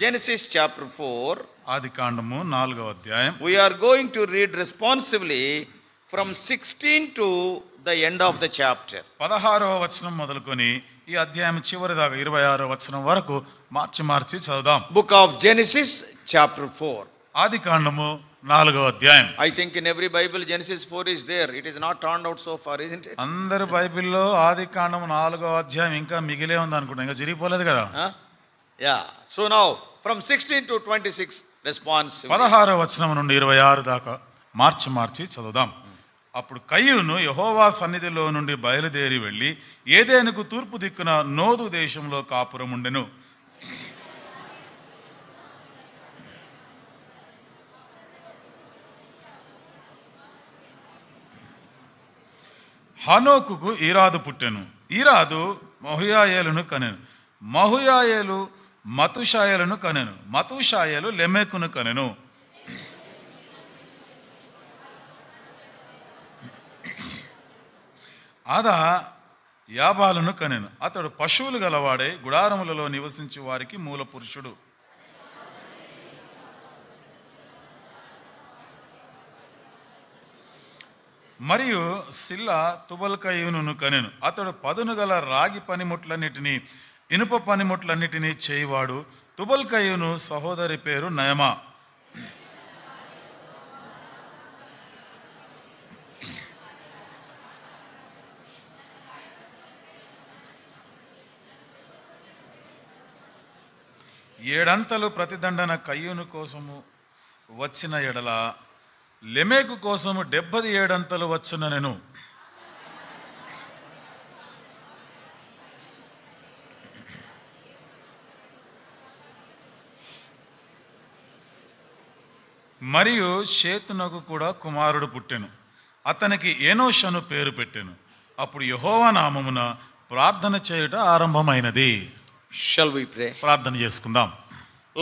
Genesis chapter 4. ఆదికాండము 4వ అధ్యాయం. We are going to read responsively from 16 to the end of the chapter. 16వ వచనం మొదలుకొని ఈ అధ్యాయం చివరి దాకా 26వ వచనం వరకు మార్చి చదువుదాం. Book of Genesis chapter 4. ఆదికాండము 4వ అధ్యాయం. I think in every Bible Genesis 4 is there. It is not turned out so far, isn't it? అందరి బైబిల్లో ఆదికాండము 4వ అధ్యాయం ఇంకా మిగిలే ఉంది అనుకుంటా, ఇంకా జరిగిపోలేదు కదా. Yeah. So now from 16 to 26 responsively. 16వ వచనం నుండి 26 దాకా మార్చి చదువుదాం. అప్పుడు కయ్యూను యెహోవా సన్నిధిలో నుండి బయలుదేరి వెళ్ళి ఏదెనుకు తూర్పు దిక్కున నోదు దేశంలో కాపురం ఉండెను. హనోకుకు ఈరాదు పుట్టెను. ఈరాదు మహుయాయేలును కనెను. మహుయాయేలు మతుషాయేలును కనెను. మతుషాయేలు లెమెకును కనెను. ఆదా యాబాలును కనెను. అతడు పశువులు గలవాడే గుడారములలో నివసించే వారికి మూల పురుషుడు. మరియు సిల్లా తుబల్కయును కనెను. అతడు పదును గల రాగి పనిముట్లన్నిటినీ ఇనుప పనిముట్లన్నిటినీ చేయివాడు. తుబల్కయును సహోదరి పేరు నయమా. ఏడంతలు ప్రతిదండన కయ్యూను కోసము వచ్చిన ఎడల లెమెకు కోసము 77 అంతలు వచ్చుననెను. మరియు షేతునకు కూడా కుమారుడు పుట్టెను. అతనికి ఏనోష్ అను పేరు పెట్టెను. అప్పుడు యెహోవా నామమున ప్రార్థన చేయుట ఆరంభమైనది. Shall we pray? ప్రార్థన చేసుకుందాం.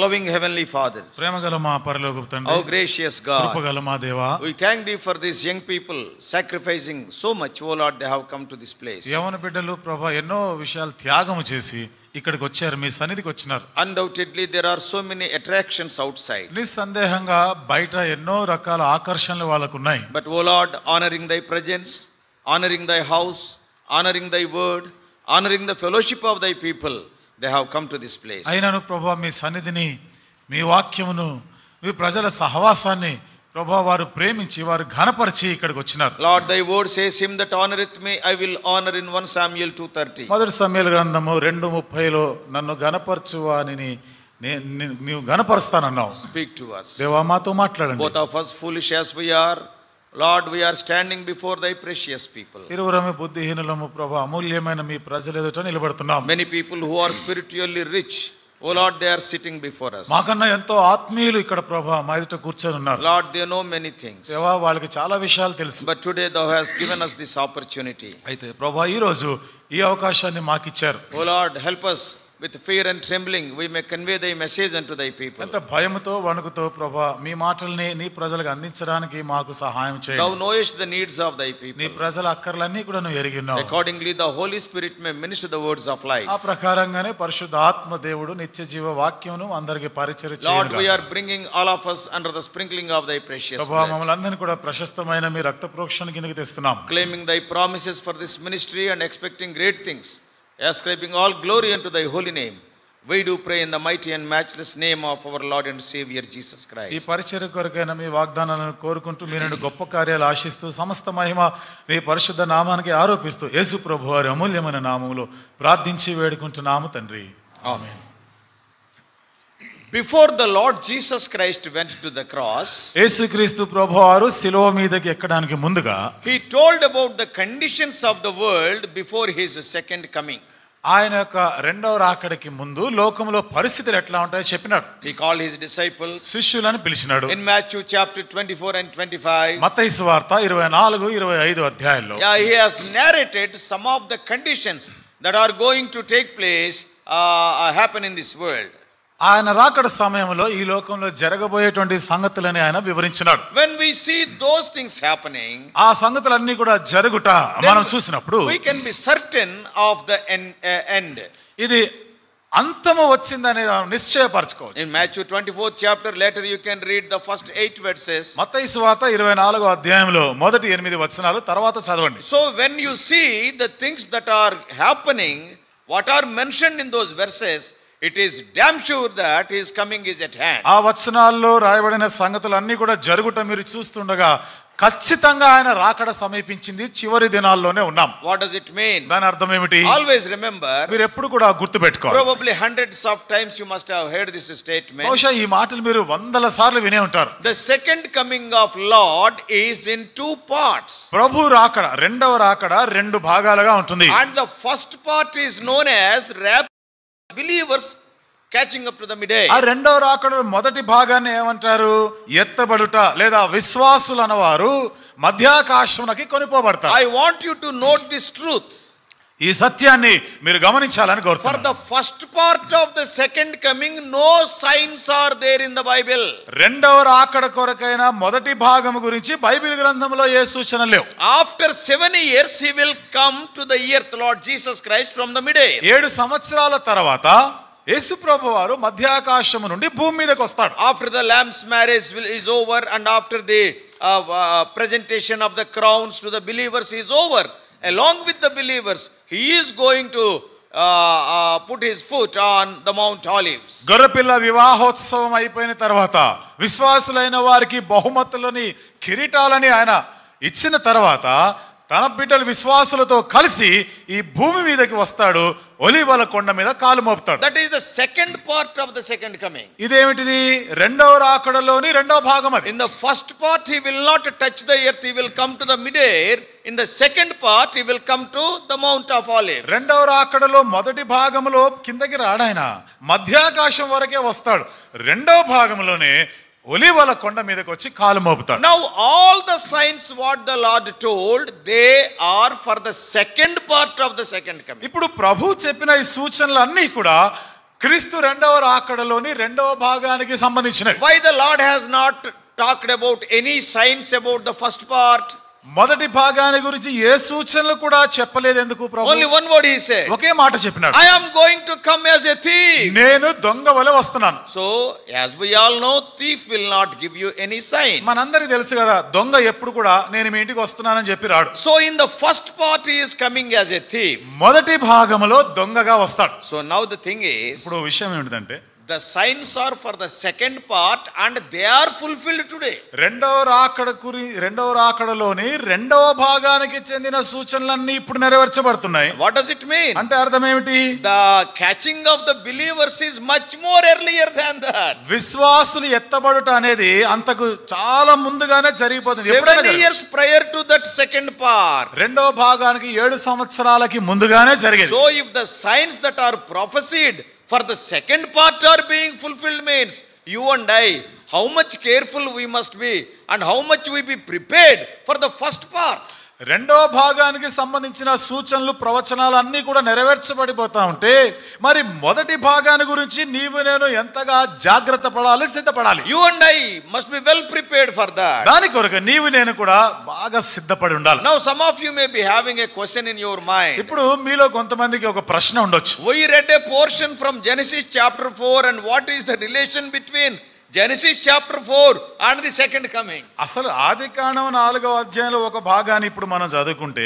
Loving heavenly Father, ప్రేమగల మా పరలోకపు తండ్రి, oh gracious God, కృపగల మా దేవా, we thank thee for these young people sacrificing so much. Oh Lord, they have come to this place. యవన బిడ్డలు ప్రభా ఎన్నో విషయాలు త్యాగం చేసి ఇక్కడికి వచ్చారు, మీ సన్నిధికి వచ్చినారు. Undoubtedly there are so many attractions outside. నిస్సందేహంగా బయట ఎన్నో రకాల ఆకర్షణలు వాళ్ళకు ఉన్నాయి. But oh Lord, honoring thy presence, honoring thy house, honoring thy word, honoring the fellowship of thy people, they have come to this place. అయినను ప్రభా మీ సన్నిధిని, మీ వాక్యమును, మీ ప్రజల సహవాసాన్ని ప్రభా వారు ప్రేమించి వారు ఘనపరిచి ఇక్కడికి వచ్చినారు. Lord, thy word says, him that honoreth me I will honor in 1 Samuel 2:30. మొదటి సమూయేలు గ్రంథము 2:30లో నన్ను ఘనపరచు వానిని నీవు ఘనపరుస్తానన్నావు. Speak to us. దేవా మాతో మాట్లాడండి. Both of us foolish as we are, Lord, we are standing before thy precious people. ఇరువురమే బుద్ధిహీనులము ప్రభా, అమూల్యమైన మీ ప్రజల ఎదుట నిలబడుతున్నాం. Many people who are spiritually rich, oh Lord, they are sitting before us. మాకన్నా ఎంతో ఆత్మీయులు ఇక్కడ ప్రభా మా ఎదుట కూర్చొని ఉన్నారు. Lord, they know many things. దేవా వాళ్ళకి చాలా విషయాలు తెలుసు. But today thou hast given us this opportunity. అయితే ప్రభా ఈ రోజు ఈ అవకాశాన్ని మాకు ఇచ్చారు. Oh Lord, help us with fear and trembling we may convey thy message unto thy people. ఎంత భయముతో వణుకుతో ప్రభా మీ మాటల్ని నీ ప్రజలకు అందించడానికి మాకు సహాయం చేయండి. Thou knowest the needs of thy people. నీ ప్రజల అక్కర్లన్నీ కూడా నువ్వు ఎరిగి ఉన్నావు. Accordingly the Holy Spirit may minister the words of life. ఆ ప్రకారంగానే పరిశుద్ధ ఆత్మ దేవుడు నిత్య జీవ వాక్యమును అందరికి పరిచయం Lord, చేయును. we are bringing all of us under the sprinkling of thy precious ప్రభా blood. మమ్మల్ని అందరినీ కూడా ప్రశస్తమైన మీ రక్త ప్రోక్షణ కిందకి తెస్తున్నాం. Claiming thy promises for this ministry and expecting great things, ascribing all glory unto thy holy name, we do pray in the mighty and matchless name of our Lord and Savior Jesus ఈ Christ. పరిచర్య కొరకైన మీ వాగ్దానాలను కోరుకుంటూ మీ నుండి గొప్ప కార్యాలు ఆశిస్తూ సమస్త మహిమ మీ పరిశుద్ధ నామానికి ఆరోపిస్తూ యేసు ప్రభు వారి అమూల్యమైన నామములో ప్రార్థించి వేడుకుంటున్నాము తండ్రి. ఆమేన్. Before the Lord Jesus Christ went to the cross, యేసుక్రీస్తు ప్రభువారు శిలువ మీదకి ఎక్కడానికి ముందుగా he told about the conditions of the world before his second coming. ఆయన యొక్క రెండవ రాకడికి ముందు లోకంలో పరిస్థితులు ఎట్లా ఉంటాయో చెప్పినాడు. He called his disciples శిష్యులను పిలిచినాడు. in Matthew chapter 24 and 25. మత్తయి సువార్త 24-25 అధ్యాయాల్లో He has narrated some of the conditions that are going to take place happen in this world. ఆయన రాకడ సమయంలో ఈ లోకంలో జరగబోయేటువంటి సంగతులని ఆయన వివరించినాడు. When we see those things happening, ఆ సంగతులన్నీ కూడా జరుగుట మనం చూసినప్పుడు we can be certain of the end. ఇది అంతము వచ్చిందనే నిశ్చయపరచుకోవచ్చు. In Matthew 24th chapter, later you can read the first 8 verses. మత్తయి సువార్త 24వ అధ్యాయంలో మొదటి 8 వచనాలు తర్వాత చదవండి. So when you see the things that are happening, what are mentioned in those verses, it is damn sure that his coming is at hand. ఆ వచనాల్లో రాయబడిన సంగతులన్నీ కూడా జరుగుట మీరు చూస్తుండగా ఖచ్చితంగా ఆయన రాకడ సమీపించింది, చివరి దినాల్లోనే ఉన్నాం. What does it mean? దాని అర్థం ఏమిటి? Always remember, మీరు ఎప్పుడు కూడా గుర్తుపెట్టుకోవాలి. probably hundreds of times you must have heard this statement. బహుశా ఈ మాటలు మీరు వందల సార్లు వినే ఉంటారు. The second coming of Lord is in 2 parts. ప్రభు రాకడ, రెండవ రాకడ 2 భాగాలుగా ఉంటుంది. And the first part is known as believers catching up to the midday. ఆ రెండవ రాకడ మొదటి భాగాన్ని ఏమంటారు? ఎత్తబడుట లేదా విశ్వాసులు అన్నవారు మధ్యాకాశమునకి కొనిపోబడతారు. I want you to note this truth. ఈ సత్యాన్ని మీరు గమనించాలని For కోరుతున్నాను. the first part of the second coming, no signs are there in the Bible. రెండవ రాకడ కొరకైన మొదటి భాగం గురించి బైబిల్ గ్రంథంలో ఏ సూచన లేవు. After 7 years, he will come to the earth, Lord Jesus Christ, from the midday. 7 సంవత్సరాల తర్వాత యేసు ప్రభు వారు మధ్యాకాశము నుండి భూమి మీదకి వస్తాడు. After the lamb's marriage is over, and after the presentation of the crowns to the believers is over, along with the believers, he is going to put his foot on the Mount Olives. గొర్రెపిల్ల వివాహోత్సవం అయిపోయిన తర్వాత విశ్వాసులైన వారికి బహుమతులని కిరీటాలని ఆయన ఇచ్చిన తర్వాత తన బిడ్డల విశ్వాసులతో కలిసి ఈ భూమి మీదకి వస్తాడు, ఒలీవల కొండ మీద కాలు మోపుతాడు. That is the second part of the second coming. ఇదేమిటిది? రెండవ రాకడలోని రెండవ భాగం అది. In the first part he will not touch the earth, he will come to the midair. In the second part he will come to the Mount of Olives. రెండవ రాకడలో మొదటి భాగంలో కిందకి రాడాయన, మధ్యాకాశం వరకే వస్తాడు. రెండవ భాగంలోనే ఒలీవల కొండ మీదకి వచ్చి కాలు మోపుతాడు. Now all the signs what the Lord told, they are for the second part of the second coming. ఇప్పుడు ప్రభు చెప్పిన ఈ సూచనలన్నీ కూడా క్రీస్తు రెండవ రాకడలోని రెండవ భాగానికి సంబంధించినవి. Why the Lord has not talked about any signs about the first part? మొదటి భాగాన్ని గురించి ఏ సూచనలు కూడా చెప్పలేదు ఎందుకు ప్రభు? Only one word he said. ఒకే మాట చెప్పినాడు, I am going to come as a thief. నేను దొంగ వలె వస్తున్నాను. So as we all know, thief will not give you any sign. మనందరికీ తెలుసు కదా, దొంగ ఎప్పుడు కూడా నేను మీ ఇంటికి వస్తున్నానని చెప్పి రాడు. So in the first part he is coming as a thief. మొదటి భాగంలో దొంగగా వస్తాడు. So now the thing is, ఇప్పుడు విషయం ఏమిటంటే the signs are for the second part and they are fulfilled today. రెండవ రాకడలోని రెండవ భాగానికి చెందిన సూచనలన్నీ ఇప్పుడు నెరవేర్చబడుతున్నాయి. What does it mean? అంటే అర్థం ఏమిటి? The catching of the believers is much more earlier than that. విశ్వాసులు ఎత్తబడుట అనేది అంతకు చాలా ముందుగానే జరిగిపోతుంది. 7 years prior to that second part. రెండవ భాగానికి 7 సంవత్సరాలకి ముందుగానే జరిగేది. So if the signs that are prophesied for the second part are being fulfilled, means you and I, how much careful we must be and how much we be prepared for the first part. రెండవ భాగానికి సంబంధించిన సూచనలు ప్రవచనాలు అన్నీ కూడా నెరవేర్చబడిపోతా ఉంటే మరి మొదటి భాగాన్ని గురించి నీవు నేను ఎంతగా జాగ్రత్త పడాలి, సిద్ధపడాలి. You and I must be well prepared for that. దాని కొరకు నీవు నేను కూడా బాగా సిద్ధపడి ఉండాలి. Now some of you may be having a question in your mind. ఇప్పుడు మీలో కొంతమందికి ఒక ప్రశ్న ఉండొచ్చు. We read a portion from Genesis chapter 4, and what is the relation between Genesis chapter 4 and the second coming? అసలు ఆదికాండం 4వ అధ్యాయంలో ఒక భాగాన్ని ఇప్పుడు మనం చదువుకుంటే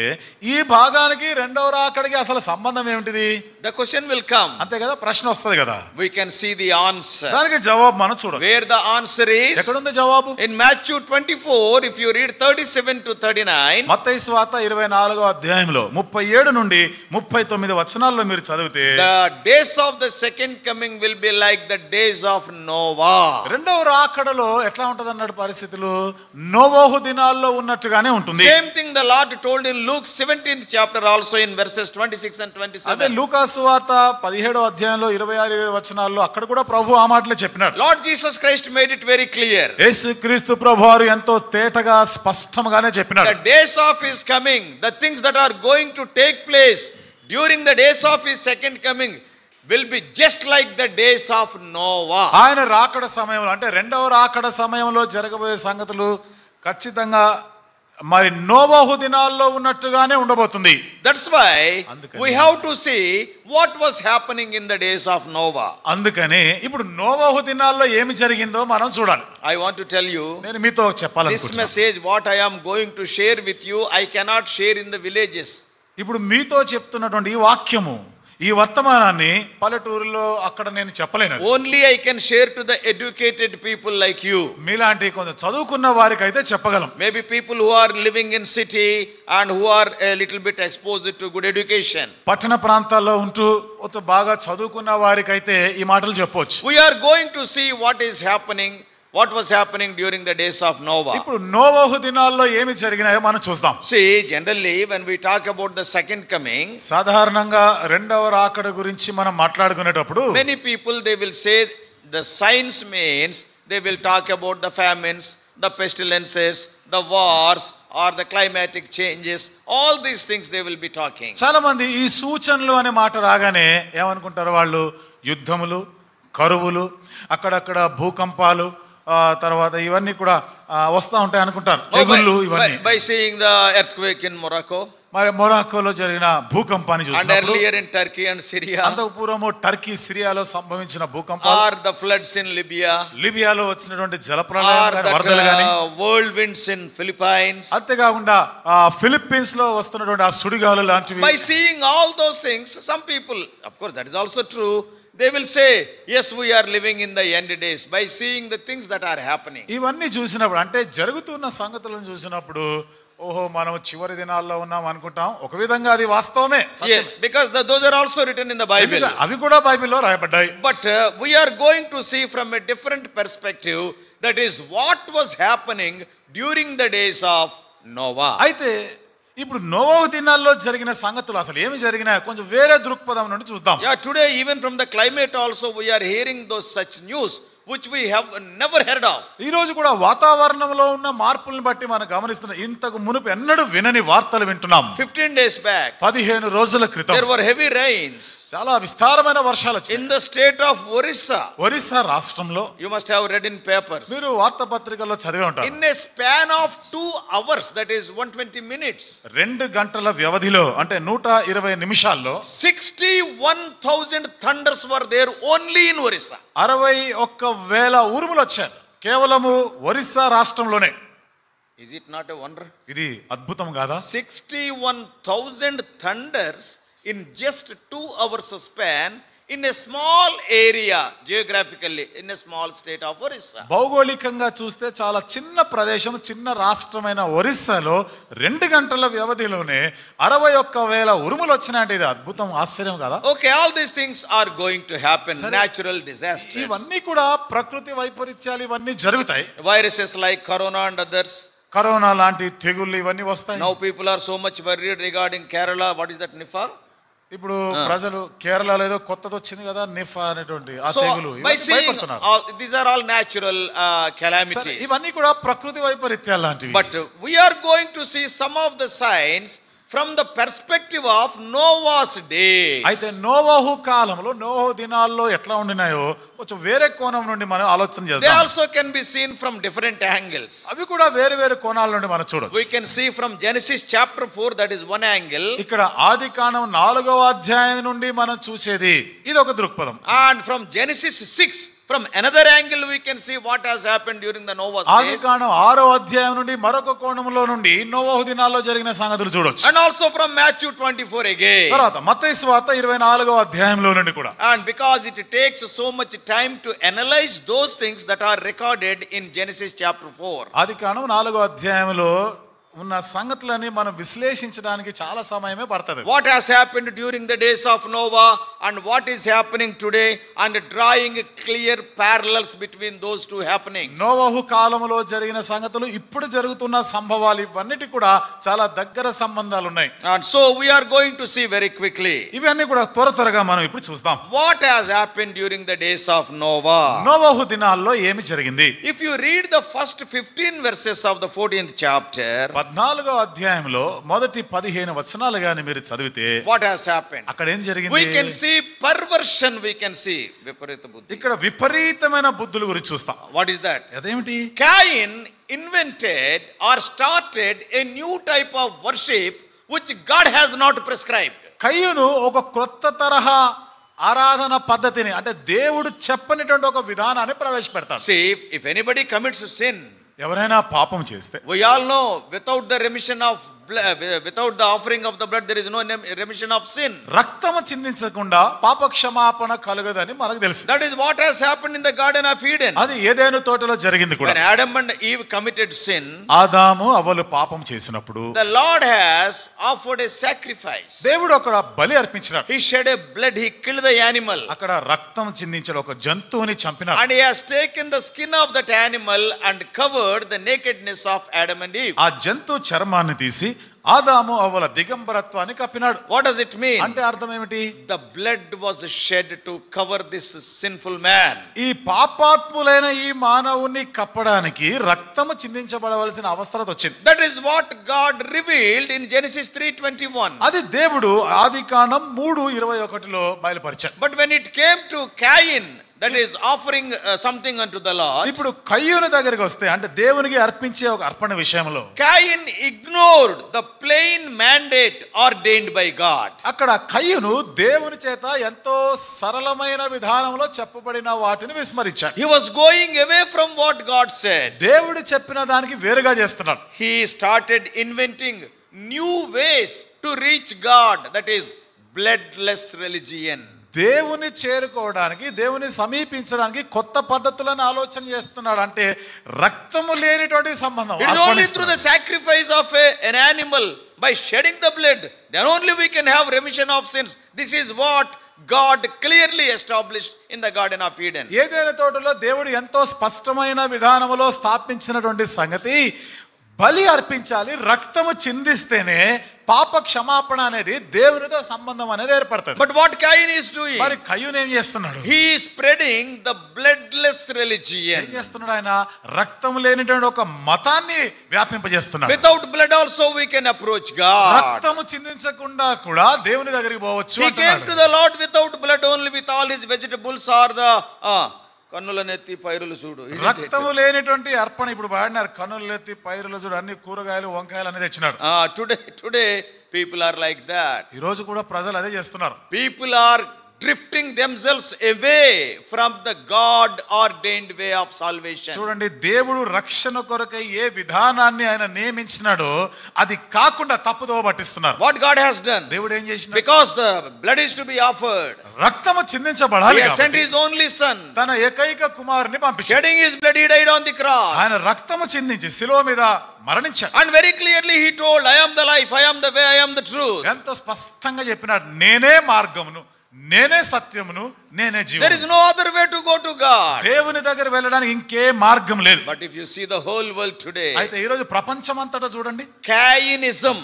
ఈ భాగానికి రెండవ రాకడికి అసలు సంబంధం ఏమిటిది? The question will come. అంతే కదా, ప్రశ్న వస్తది కదా. We can see the answer. దానికి జవాబు మనం చూడొచ్చు. Where the answer is? ఎక్కడ ఉంది జవాబు? In Matthew 24, if you read 37 to 39. మత్తయి సువార్త 24వ అధ్యాయంలో 37 నుండి 39 వచనాల్లో మీరు చదివితే The days of the second coming will be like the days of Noah. రెండవ రాకడలో ఎట్లా ఉంటది అన్నాడు పరిస్థితులు? నోవహు దినాల్లో ఉన్నట్టుగానే ఉంటుంది. Same thing the Lord told in Luke 17th chapter also in verses 26 and 27. అదే లూకా సువార్త 17వ అధ్యాయంలో 26 వచనాల్లో అక్కడ కూడా ప్రభు ఆ మాటలే చెప్పినాడు. Lord Jesus Christ made it very clear. యేసుక్రీస్తు ప్రభువారు ఎంతో తేటగా స్పష్టంగానే చెప్పినాడు. The days of his coming, the things that are going to take place during the days of his second coming will be just like the days of Noah. ఆయన రాకడ సమయంలో అంటే రెండవ రాకడ సమయంలో జరగబోయే సంగతులు ఖచ్చితంగా మరి నోవహు దినాల్లో ఉన్నట్టుగానే ఉండబోతుంది. That's why we have to see what was happening in the days of Noah. అందుకనే ఇప్పుడు నోవహు దినాల్లో ఏమి జరిగిందో మనం చూడాలి. I want to tell you, నేను మీతో చెప్పాలనుకుంటున్నాను. this message what I am going to share with you, I cannot share in the villages. ఇప్పుడు మీతో చెప్తున్నటువంటి ఈ వాక్యము, ఈ వర్తమానాన్ని పల్లెటూరులో అక్కడ నేను చెప్పలేను. Only I can share to the educated people like you. మీలాంటి కొంచెం చదువుకున్న వారికి అయితే చెప్పగలం. Maybe people who are living in city and who are a little bit exposed to good education. పట్టణ ప్రాంతాల్లో ఉంటూ బాగా చదువుకున్న వారికి అయితే ఈ మాటలు చెప్పొచ్చు. We are going to see what is happening, what was happening during the days of Noah. ఇప్పుడు నోవహు దినాల్లో ఏమి జరిగినాయో మనం చూద్దాం. See, generally when we talk about the second coming, సాధారణంగా రెండవ రాకడ గురించి మనం మాట్లాడుకునేటప్పుడు many people they will say the signs means they will talk about the famines, the pestilences, the wars or the climatic changes, all these things they will be talking. చాలా మంది ఈ సూచనలు అనే మాట రాగానే ఏమనుకుంటారు, వాళ్ళు యుద్ధములు, కరువులు, అక్కడక్కడ భూకంపాలు, తర్వాత ఇవన్నీ కూడా వస్తూ ఉంటాయి అనుకుంటారు. తెగుళ్ళు ఇవన్నీ. By seeing the earthquake in Morocco, మరి మొరాకోలో జరిగిన భూకంపాన్ని చూసినప్పుడు, and earlier in Turkey and Syria, అంతకు పూర్వము టర్కీ, సిరియాలో సంభవించిన భూకంపాలు, or the floods in Libya, లిబియాలో వచ్చినటువంటి జలప్రళయం గాని, వరదలు గాని, whirlwinds in Philippines, అంతేకాకుండా ఫిలిప్పీన్స్ లో వస్తున్నటువంటి ఆ సుడిగాలు లాంటివి. By seeing all those things, some people, of course that is also true, they will say yes we are living in the end days by seeing the things that are happening. ఇవన్నీ చూసినప్పుడు, అంటే జరుగుతున్న సంగతులను చూసినప్పుడు, ఓహో మనం చివరి దినాల్లో ఉన్నాం అనుకుంటాం. ఒక విధంగా అది వాస్తవమే, because those are also written in the Bible. అవి కూడా బైబిల్లో రాయబడ్డాయి. But we are going to see from a different perspective, that is what was happening during the days of Noah. అయితే ఇప్పుడు నోవహు దినాల్లో జరిగిన సంగతులు అసలు ఏమి జరిగినాయో కొంచెం వేరే దృక్పథం నుండి చూద్దాం. Yeah, today even from the climate also we are hearing those such news which we have never heard of. ఈ రోజు కూడా వాతావరణంలో ఉన్న మార్పులను బట్టి మనం గమనిస్తున్నాం. ఇంతకు మునుపు ఎన్నడూ వినని వార్తలు వింటున్నాం. 15 days back, 15 రోజుల క్రితం there were heavy rains. చాలా విస్తారమైన వర్షాలు వచ్చాయి. In the state of Orissa. Orissa రాష్ట్రంలో. You must have read in papers. మీరు వార్తాపత్రికల్లో చదివి ఉంటారు. In a span of 2 hours, that is 120 minutes. 2 గంటల వ్యవధిలో, అంటే 120 నిమిషాల్లో 61,000 thunders were there only in Orissa. 61,000 ఉరుములు వచ్చాయి కేవలము ఒరిస్సా రాష్ట్రంలోనే. Is it not a wonder? ఇది అద్భుతం కాదా? 61,000 thunders in just 2 hours span in a small area geographically in a small state of Orissa. భౌగోళికంగా చూస్తే చాలా చిన్న ప్రదేశం, చిన్న రాష్ట్రమైన ఒరిస్సాలో 2 గంటల వ్యవధిలోనే 61,000 ఉరుములు వచ్చినాయంటే ఇది అద్భుతం, ఆశ్చర్యం కదా? Okay, all these things are going to happen. Natural disasters, ఇవన్నీ కూడా ప్రకృతి వైపరీత్యాలు ఇవన్నీ జరుగుతాయి. viruses like corona and others. Corona లాంటి తెగుళ్ళు ఇవన్నీ వస్తాయి. Now people are so much worried regarding Kerala. What is that, Nipah? ఇప్పుడు ప్రజలు కేరళలో ఏదో కొత్తది వచ్చింది కదా, నిఫా అనేటువంటి ఆ తెగులు. These are all natural calamities. ఇవన్నీ కూడా ప్రకృతి వైపరీత్యాలు లాంటివి. But we are going to see some of the signs from the perspective of Noah's day. అయితే నోవహు కాలంలో, నోవహు దినాల్లో ఎట్లా ఉండినాయో కొంచెం వేరే కోణం నుండి మనం ఆలోచన చేద్దాం. They also can be seen from different angles. అవి కూడా వేరే వేరే కోణాల నుండి మనం చూడొచ్చు. We can see from Genesis chapter 4, that is one angle. ఇక్కడ ఆదికాండం 4వ అధ్యాయం నుండి మనం చూసేది ఇది ఒక దృక్పథం. And from Genesis 6, from another angle we can see what has happened during the Noah's days. ఆదికాండం 6వ అధ్యాయం నుండి మరొక కోణంలో నుండి నోవహు దినాల్లో జరిగిన సంగతులు చూడొచ్చు. And also from Matthew 24 again. తర్వాత మత్తయి సువార్త 24వ అధ్యాయంలో నుండి కూడా. And because it takes so much time to analyze those things that are recorded in Genesis chapter 4. ఆదికాండం 4వ అధ్యాయంలో ఉన్న సంగతులని మనం విశ్లేషించడానికి చాలా సమయమే పడుతుంది. What has happened during the days of Noah and what is happening today, and drawing clear parallels between those two happenings. నోవహు కాలంలో జరిగిన సంగతులు, ఇప్పుడు జరుగుతున్న సంభవాలు, ఇవన్నిటి కూడా చాలా దగ్గర సంబంధాలు ఉన్నాయి. And so we are going to see very quickly. ఇవన్నీ కూడా త్వరగా మనం ఇప్పుడు చూస్తాం. What has happened during the days of Noah? నోవహు దినాల్లో ఏమి జరిగింది? If you read the first 15 verses of the 14th chapter, 14వ అధ్యాయంలో మొదటి 15 వచనాలు గాని మీరు చదివితే what has happened? అక్కడ ఏం జరిగింది? We can see perversion, we can see విపరీత బుద్ధి. ఇక్కడ విపరీతమైన బుద్ధుల గురించి చూస్తాం. What is that? అదేమిటి? Cain invented or started a new type of worship which God has not prescribed. కయ్యూను ఒక క్రొత్త తరహా ఆరాధన పద్ధతిని, అంటే దేవుడు చెప్పనిటువంటి ఒక విధానాన్ని ప్రవేశపెడతాడు. See, if anybody commits sin, ఎవరైనా పాపం చేస్తే, we all know without the remission of without the offering of the blood there is no remission of sin. రక్తము చిందించకుండా పాప క్షమాపణ కలుగదని మనకు తెలుసు. That is what has happened in the Garden of Eden. అది ఏదెను తోటలో జరిగింది కూడా. When Adam and Eve committed sin, ఆదాము అవ్వలు పాపం చేసినప్పుడు the Lord has offered a sacrifice. దేవుడు అక్కడ బలి అర్పించినాడు. He shed a blood, he killed the animal. అక్కడ రక్తం చిందించాడు, ఒక జంతువుని చంపినాడు. And he has taken the skin of that animal and covered the nakedness of Adam and Eve. ఆ జంతు చర్మాన్ని తీసి ఆదాము అవ్వల దిగంబరత్వాన్ని కప్పినాడు. What does it mean? అంటే అర్థం ఏమిటి? The blood was shed to cover this sinful man. ఈ పాపాత్ములైన ఈ మానవుని కప్పడానికి రక్తము చిందించబడవలసిన అవసరం వచ్చింది. That is what God revealed in Genesis 3:21. అది దేవుడు ఆదికాండం 3:21లో బయలుపరిచాడు. But when it came to Cain, that is offering something unto the Lord, ఇప్పుడు కయ్యూను దగ్గరికి వస్తే, అంటే దేవునికి అర్పించే ఒక అర్పణ విషయంలో Cain ignored the plain mandate ordained by God. అక్కడ కయ్యూను దేవుని చేత ఎంతో సరళమైన విధానంలో చెప్పబడిన వాటిని విస్మరించాడు. He was going away from what God said. దేవుడు చెప్పిన దానికి వేరుగా చేస్తున్నాడు. He started inventing new ways to reach God, that is bloodless religion. దేవుని చేరుకోవడానికి, దేవుని సమీపించడానికి కొత్త పద్ధతులను ఆలోచన చేస్తున్నాడు. అంటే రక్తము లేనిటువంటి సంబంధం. It is only through the sacrifice of an animal, by shedding the blood, then only we can have remission of sins. This is what God clearly established in the Garden of Eden. ఏదైనా తోటలో దేవుడు ఎంతో స్పష్టమైన విధానంలో స్థాపించినటువంటి సంగతి, బలి అర్పించాలి, రక్తము చిందిస్తేనే పాప క్షమాపణ అనేది దేవునితో సంబంధం అనేది ఏర్పడుతుంది. But what Cain is doing? మరి కయ్యూను ఏం చేస్తున్నాడు? He is spreading the bloodless religion. ఏం చేస్తున్నాడు ఆయన? రక్తం లేనిటువంటి ఒక మతాన్ని వ్యాపింపజేస్తున్నాడు. Without blood also we can approach God. రక్తము చిందించకుండా కూడా దేవుని దగ్గరికి పోవచ్చు He came to the Lord without blood only, with all his vegetables are the కన్నులనెత్తి పైరులు చూడు. రక్తము లేనిటువంటి అర్పణ ఇప్పుడు వాడినారు. కన్నులెత్తి పైరులు చూడు, అన్ని కూరగాయలు వంకాయలు అనేది తెచ్చినాడు. Today people are like that. ఈ రోజు కూడా ప్రజలు అదే చేస్తున్నారు. People are drifting themselves away from the God ordained way of salvation. చూడండి, దేవుడు రక్షణ కొరకై ఏ విధానాన్ని ఆయన నియమించినాడో అది కాకుండా తప్పుదోవ పట్టిస్తున్నారు. What God has done? దేవుడు ఏం చేసినాడు? Because the blood is to be offered, రక్తము చిందించబడాలి He sent His only Son. తన ఏకైక కుమారుని పంపించాడు. Shedding His blood, He died on the cross. ఆయన రక్తము చిందించి శిలువ మీద మరణించాడు. And very clearly He told, I am the life, I am the way, I am the truth. ఎంతో స్పష్టంగా చెప్పినాడు, నేనే మార్గమును, నేనే సత్యమును, నేనే జీవము. There is no other way to go to God. దేవుని దగ్గర వెళ్ళడానికి ఇంకే మార్గం లేదు. But if you see the whole world today, అయితే ఈ రోజు ప్రపంచం అంతటా చూడండి, Cainism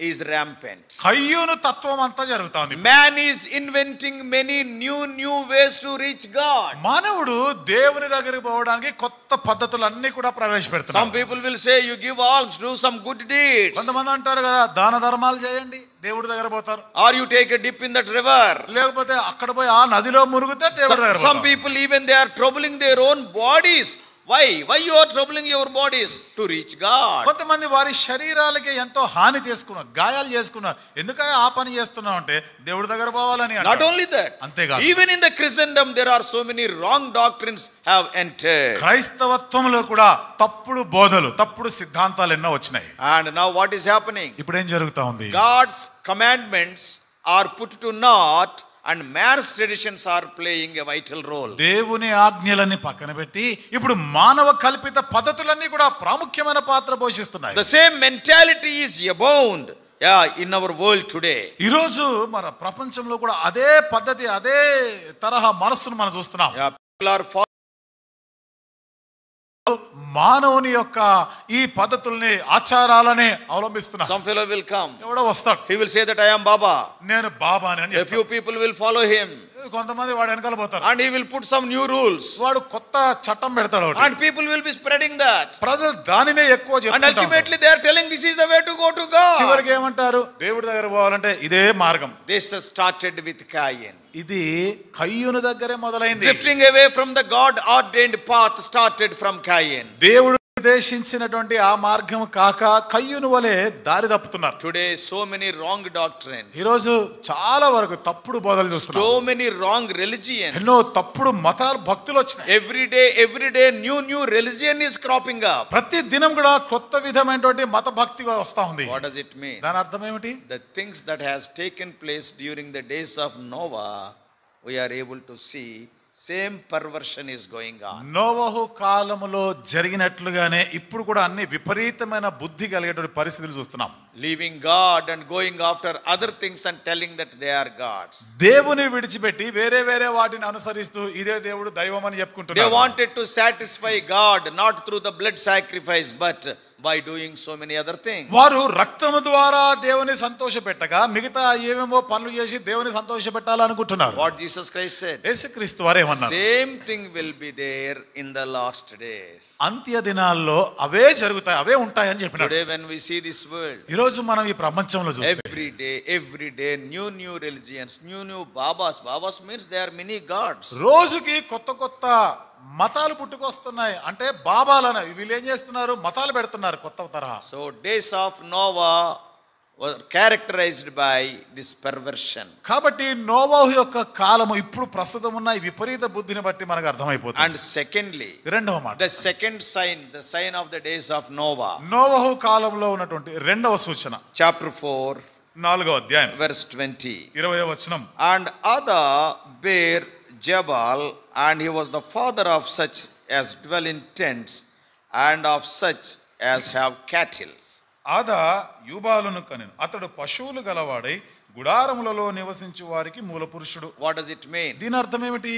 is rampant. కయ్యూను తత్వం అంతా జరుగుతోంది. Man is inventing many new ways to reach God. మానవుడు దేవుని దగ్గరికి పోవడానికి కొత్త పద్ధతులన్నీ కూడా ప్రవేశపెడుతున్నాడు. Some people will say, you give alms, do some good deeds. కొంతమంది అంటారు కదా, దాన ధర్మాలు చేయండి, దేవుడి దగ్గర పోతారు. Or you take a dip in that river. లేకపోతే అక్కడ పోయి ఆ నదిలో మునిగితే దేవుడి దగ్గర Some people even they are troubling their own bodies. Why you are troubling your bodies? To reach God. కొంతమంది వారి శరీరాలకి ఎంతో హాని చేసుకున్నారు, గాయాలు చేసుకున్నారు. ఎందుకని ఆ పని చేస్తున్నావు అంటే దేవుడి దగ్గర పోవాలని. Not only that, అంతేకాదు, even in the Christendom there are so many wrong doctrines have entered. క్రైస్తవత్వంలో కూడా తప్పుడు బోధలు, తప్పుడు సిద్ధాంతాలు ఎన్నో వచ్చినాయి. And now what is happening? ఇప్పుడు ఏం జరుగుతా ఉంది? God's commandments are put to naught and man's traditions are playing a vital role. దేవుని ఆజ్ఞలని పక్కన పెట్టి ఇప్పుడు మానవ కల్పిత పద్ధతులన్నీ కూడా ప్రాముఖ్యమైన పాత్ర పోషిస్తున్నాయి. The same mentality is abound in our world today. ఈ రోజు మన ప్రపంచంలో కూడా అదే పద్ధతి, అదే తరహా మనస్సును మనం చూస్తున్నాం. People are మానవుని యొక్క ఈ పద్ధతుల్ని ఆచారాలనే అవలంబిస్తున్నారు. Some fellow will come. ఎవడో వస్తాడు, He will say that I am Baba. నేను బాబాని అని A చెప్తాడు. few people will follow him. కొంతమంది వాడు వెనకాల పోతారు, And he will put some new rules. వాడు కొత్త చట్టం పెడతాడు ఒకటి. And people will be spreading that. ప్రజలు దానినే ఎక్కువ And చెప్తుంటారు. ultimately they are telling this is the way to go to God. చివరికి ఏమంటారు, దేవుడి దగ్గర పోవాలంటే ఇదే మార్గం. This started with Cain. ఇది కయ్యూను దగ్గరే మొదలైంది. Drifting away from the God ordained path started from Cain. దేవుడు నిర్దేశించినటువంటి ఆ మార్గం కాక కయ్యూను వలె దారి తప్పుతున్నారు. Today so many wrong doctrines. ఈ రోజు చాలా వరకు తప్పుడు బోధలు చూస్తున్నాం. So many wrong religions. ఎన్నో తప్పుడు మతాలు భక్తులు వచ్చినాయి. Every day new religion is cropping up. ప్రతి దినం కూడా కొత్త విధమైనటువంటి మత భక్తి వస్తా ఉంది. What does it mean? దాని అర్థం ఏమిటి? The things that has taken place during the days of Noah, we are able to see same perversion is going on. నోవహు కాలములో జరిగినట్లుగానే ఇప్పుడు కూడా అన్ని విపరీతమైన బుద్ధి కలిగేటువంటి పరిస్థితులు చూస్తున్నాం. Leaving God and going after other things and telling that they are gods. దేవుని విడిచిపెట్టి వేరే వాటిని అనుసరిస్తూ ఇదే దేవుడు దైవం అని చెప్పుకుంటున్నారు. They wanted to satisfy God not through the blood sacrifice but by doing so many other things. వారు రక్తము ద్వారా దేవుని సంతోషపెట్టగా మిగతా ఏమేమో పనులు చేసి దేవుని సంతోషపెట్టాలనుకుంటున్నారు. What Jesus Christ said. యేసుక్రీస్తు వారు ఏమన్నారు? Same thing will be there in the last days. అంత్య దినాల్లో అవే జరుగుతాయి, అవే ఉంటాయి అని చెప్పినాడు. Today when we see this world, ఈ రోజు మనం ఈ ప్రపంచంలో చూస్తే every day new religions, new babas. Babas means they are many gods. రోజుకి కొత్త మతాలు పుట్టుకొస్తున్నాయి. అంటే బాబాలను వీళ్ళు ఏం చేస్తున్నారు, మతాలు పెడుతున్నారు కొత్త తరహా. So days of Noah were characterized by this perversion. కాబట్టి నోవహు యొక్క కాలము ఇప్పుడు ప్రస్తుతం ఉన్న ఈ విపరీత బుద్ధిని బట్టి మనకు అర్థమైపోతుంది. And secondly, రెండవ మాట, the second sign, the sign of the days of Noah. నోవహు కాలంలో ఉన్నటువంటి రెండవ సూచన, Chapter 4, 4వ అధ్యాయం verse 20. 20వ వచనం. And Ada bare Jabal, and he was the father of such as dwell in tents, and of such as have cattle. ఆదా యూబాలును కనెను, అతడు పశువులు గలవాడై గుడారములలో నివసించు వారికి మూల పురుషుడు. What does it mean? దీని అర్థం ఏమిటి?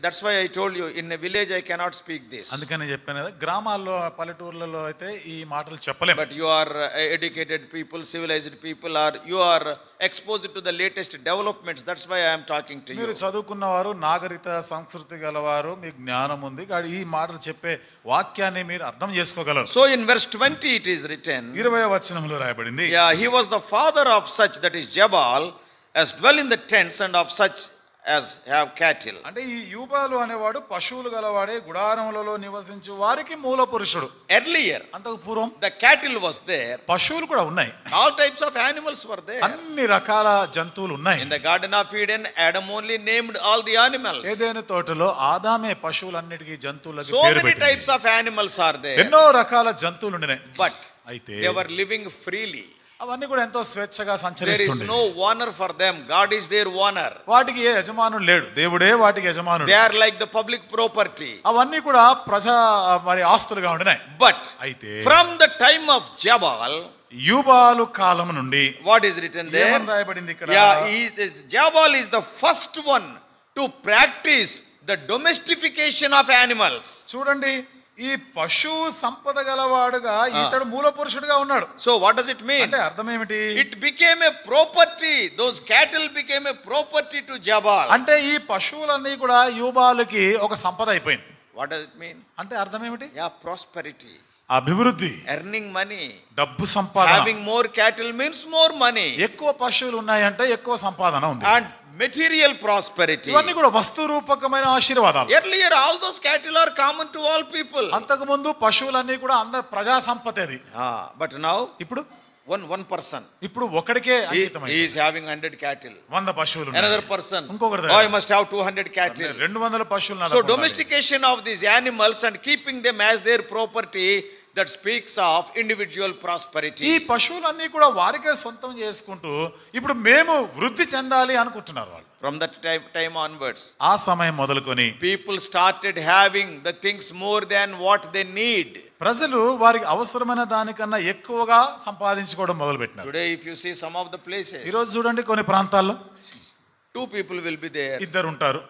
That's why I told you in a village I cannot speak this. అందుకని చెప్పాను కదా, గ్రామాల్లో పల్లెటూర్లలో అయితే ఈ మాటలు చెప్పలేము. But you are educated people, civilized people, are you are exposed to the latest developments. That's why I am talking to you. మీరు చదువుకున్నవారు, నాగరిక సంస్కృతి గలవారు, మీకు జ్ఞానం ఉంది, ఈ మాటలు చెప్పే వాక్యాన్ని మీరు అర్థం చేసుకోగలరు. So in verse 20 it is written, 20వ వచనంలో రాయబడింది, he was the father of such, that is Jabal, as dwell in the tents, and of such as have cattle. అంటే ఈ యూబాలు అనేవాడు పశువులు గలవాడే గుడారములలో నివసించు వారికి మూల పురుషుడు. Earlier, అంతకు పూర్వం the cattle was there, పశువులు కూడా ఉన్నాయి, all types of animals were there. అన్ని రకాల జంతువులు ఉన్నాయి. In the garden of Eden, Adam only named all the animals. ఏదెను తోటలో ఆదామే పశువులన్నిటికీ జంతువులకు So పేరు many పెట్టింది. types of animals are there. ఎన్నో రకాల జంతువులు ఉన్నాయి. But అయితే they were living freely. అవన్నీ కూడా ఎంతో స్వేచ్ఛగా There is సంచరిస్తుండే. no owner for them. God is their owner. వాటికి ఏ యజమానుడు లేడు, దేవుడే వాటికి యజమానుడు. They are like the public property. అవన్నీ కూడా ప్రజా మరి ఆస్తులుగా ఉండినాయి. But అయితే from the time of Jabal, యూబాలు కాలం నుండి what is written there? ఏమని రాయబడింది ఇక్కడ? Jabal is the first one to practice the domestication of animals. చూడండి, ఈ పశువు సంపద గలవాడుగా ఇతడు మూల పురుషుడుగా ఉన్నాడు. So what does it mean? అంటే అర్థం ఏమిటి? It became a property. Those cattle became a property to Jabal. అంటే ఈ పశువులన్నీ కూడా యూబాలుకి ఒక సంపద అయిపోయింది. What does it mean? అంటే అర్థం ఏమిటి? Prosperity. అభివృద్ధి, Earning money. డబ్బు సంపాదన. Having more cattle means more money. ఎక్కువ పశువులు ఉన్నాయంటే ఎక్కువ సంపాదన ఉంది. And material prosperity. ఇవన్నీ కూడా వస్తు రూపకమైన ఆశీర్వాదాలు. Earlier all those cattle are common to all people. అంతకు ముందు పశువులన్నీ కూడా అందరి ప్రజా సంపత్తి అది. But now ఇప్పుడు one person, ఇప్పుడు ఒకడికే అంకితమైంది. he is having 100 cattle. 100 పశువులు ఉన్నాయి. Another person, ఇంకొకటి I must have 200 cattle. 200 పశువులు. So domestication of these animals and keeping them as their property, that speaks of individual prosperity. ఈ పశువులన్నీ కూడా వారికే సొంతం చేసుకుంటూ ఇప్పుడు మేము వృద్ధి చెందాలి అనుకుంటున్నారు వాళ్ళు. From that time onwards, ఆ సమయం మొదలుకొని people started having the things more than what they need. ప్రజలు వారికి అవసరమైన దానికన్నా ఎక్కువగా సంపాదించుకోవడం మొదలుపెట్టినారు. Today if you see some of the places, ఈ రోజు చూడండి కొన్ని ప్రాంతాల్లో 2 people will be there. ఇద్దరు ఉంటారు.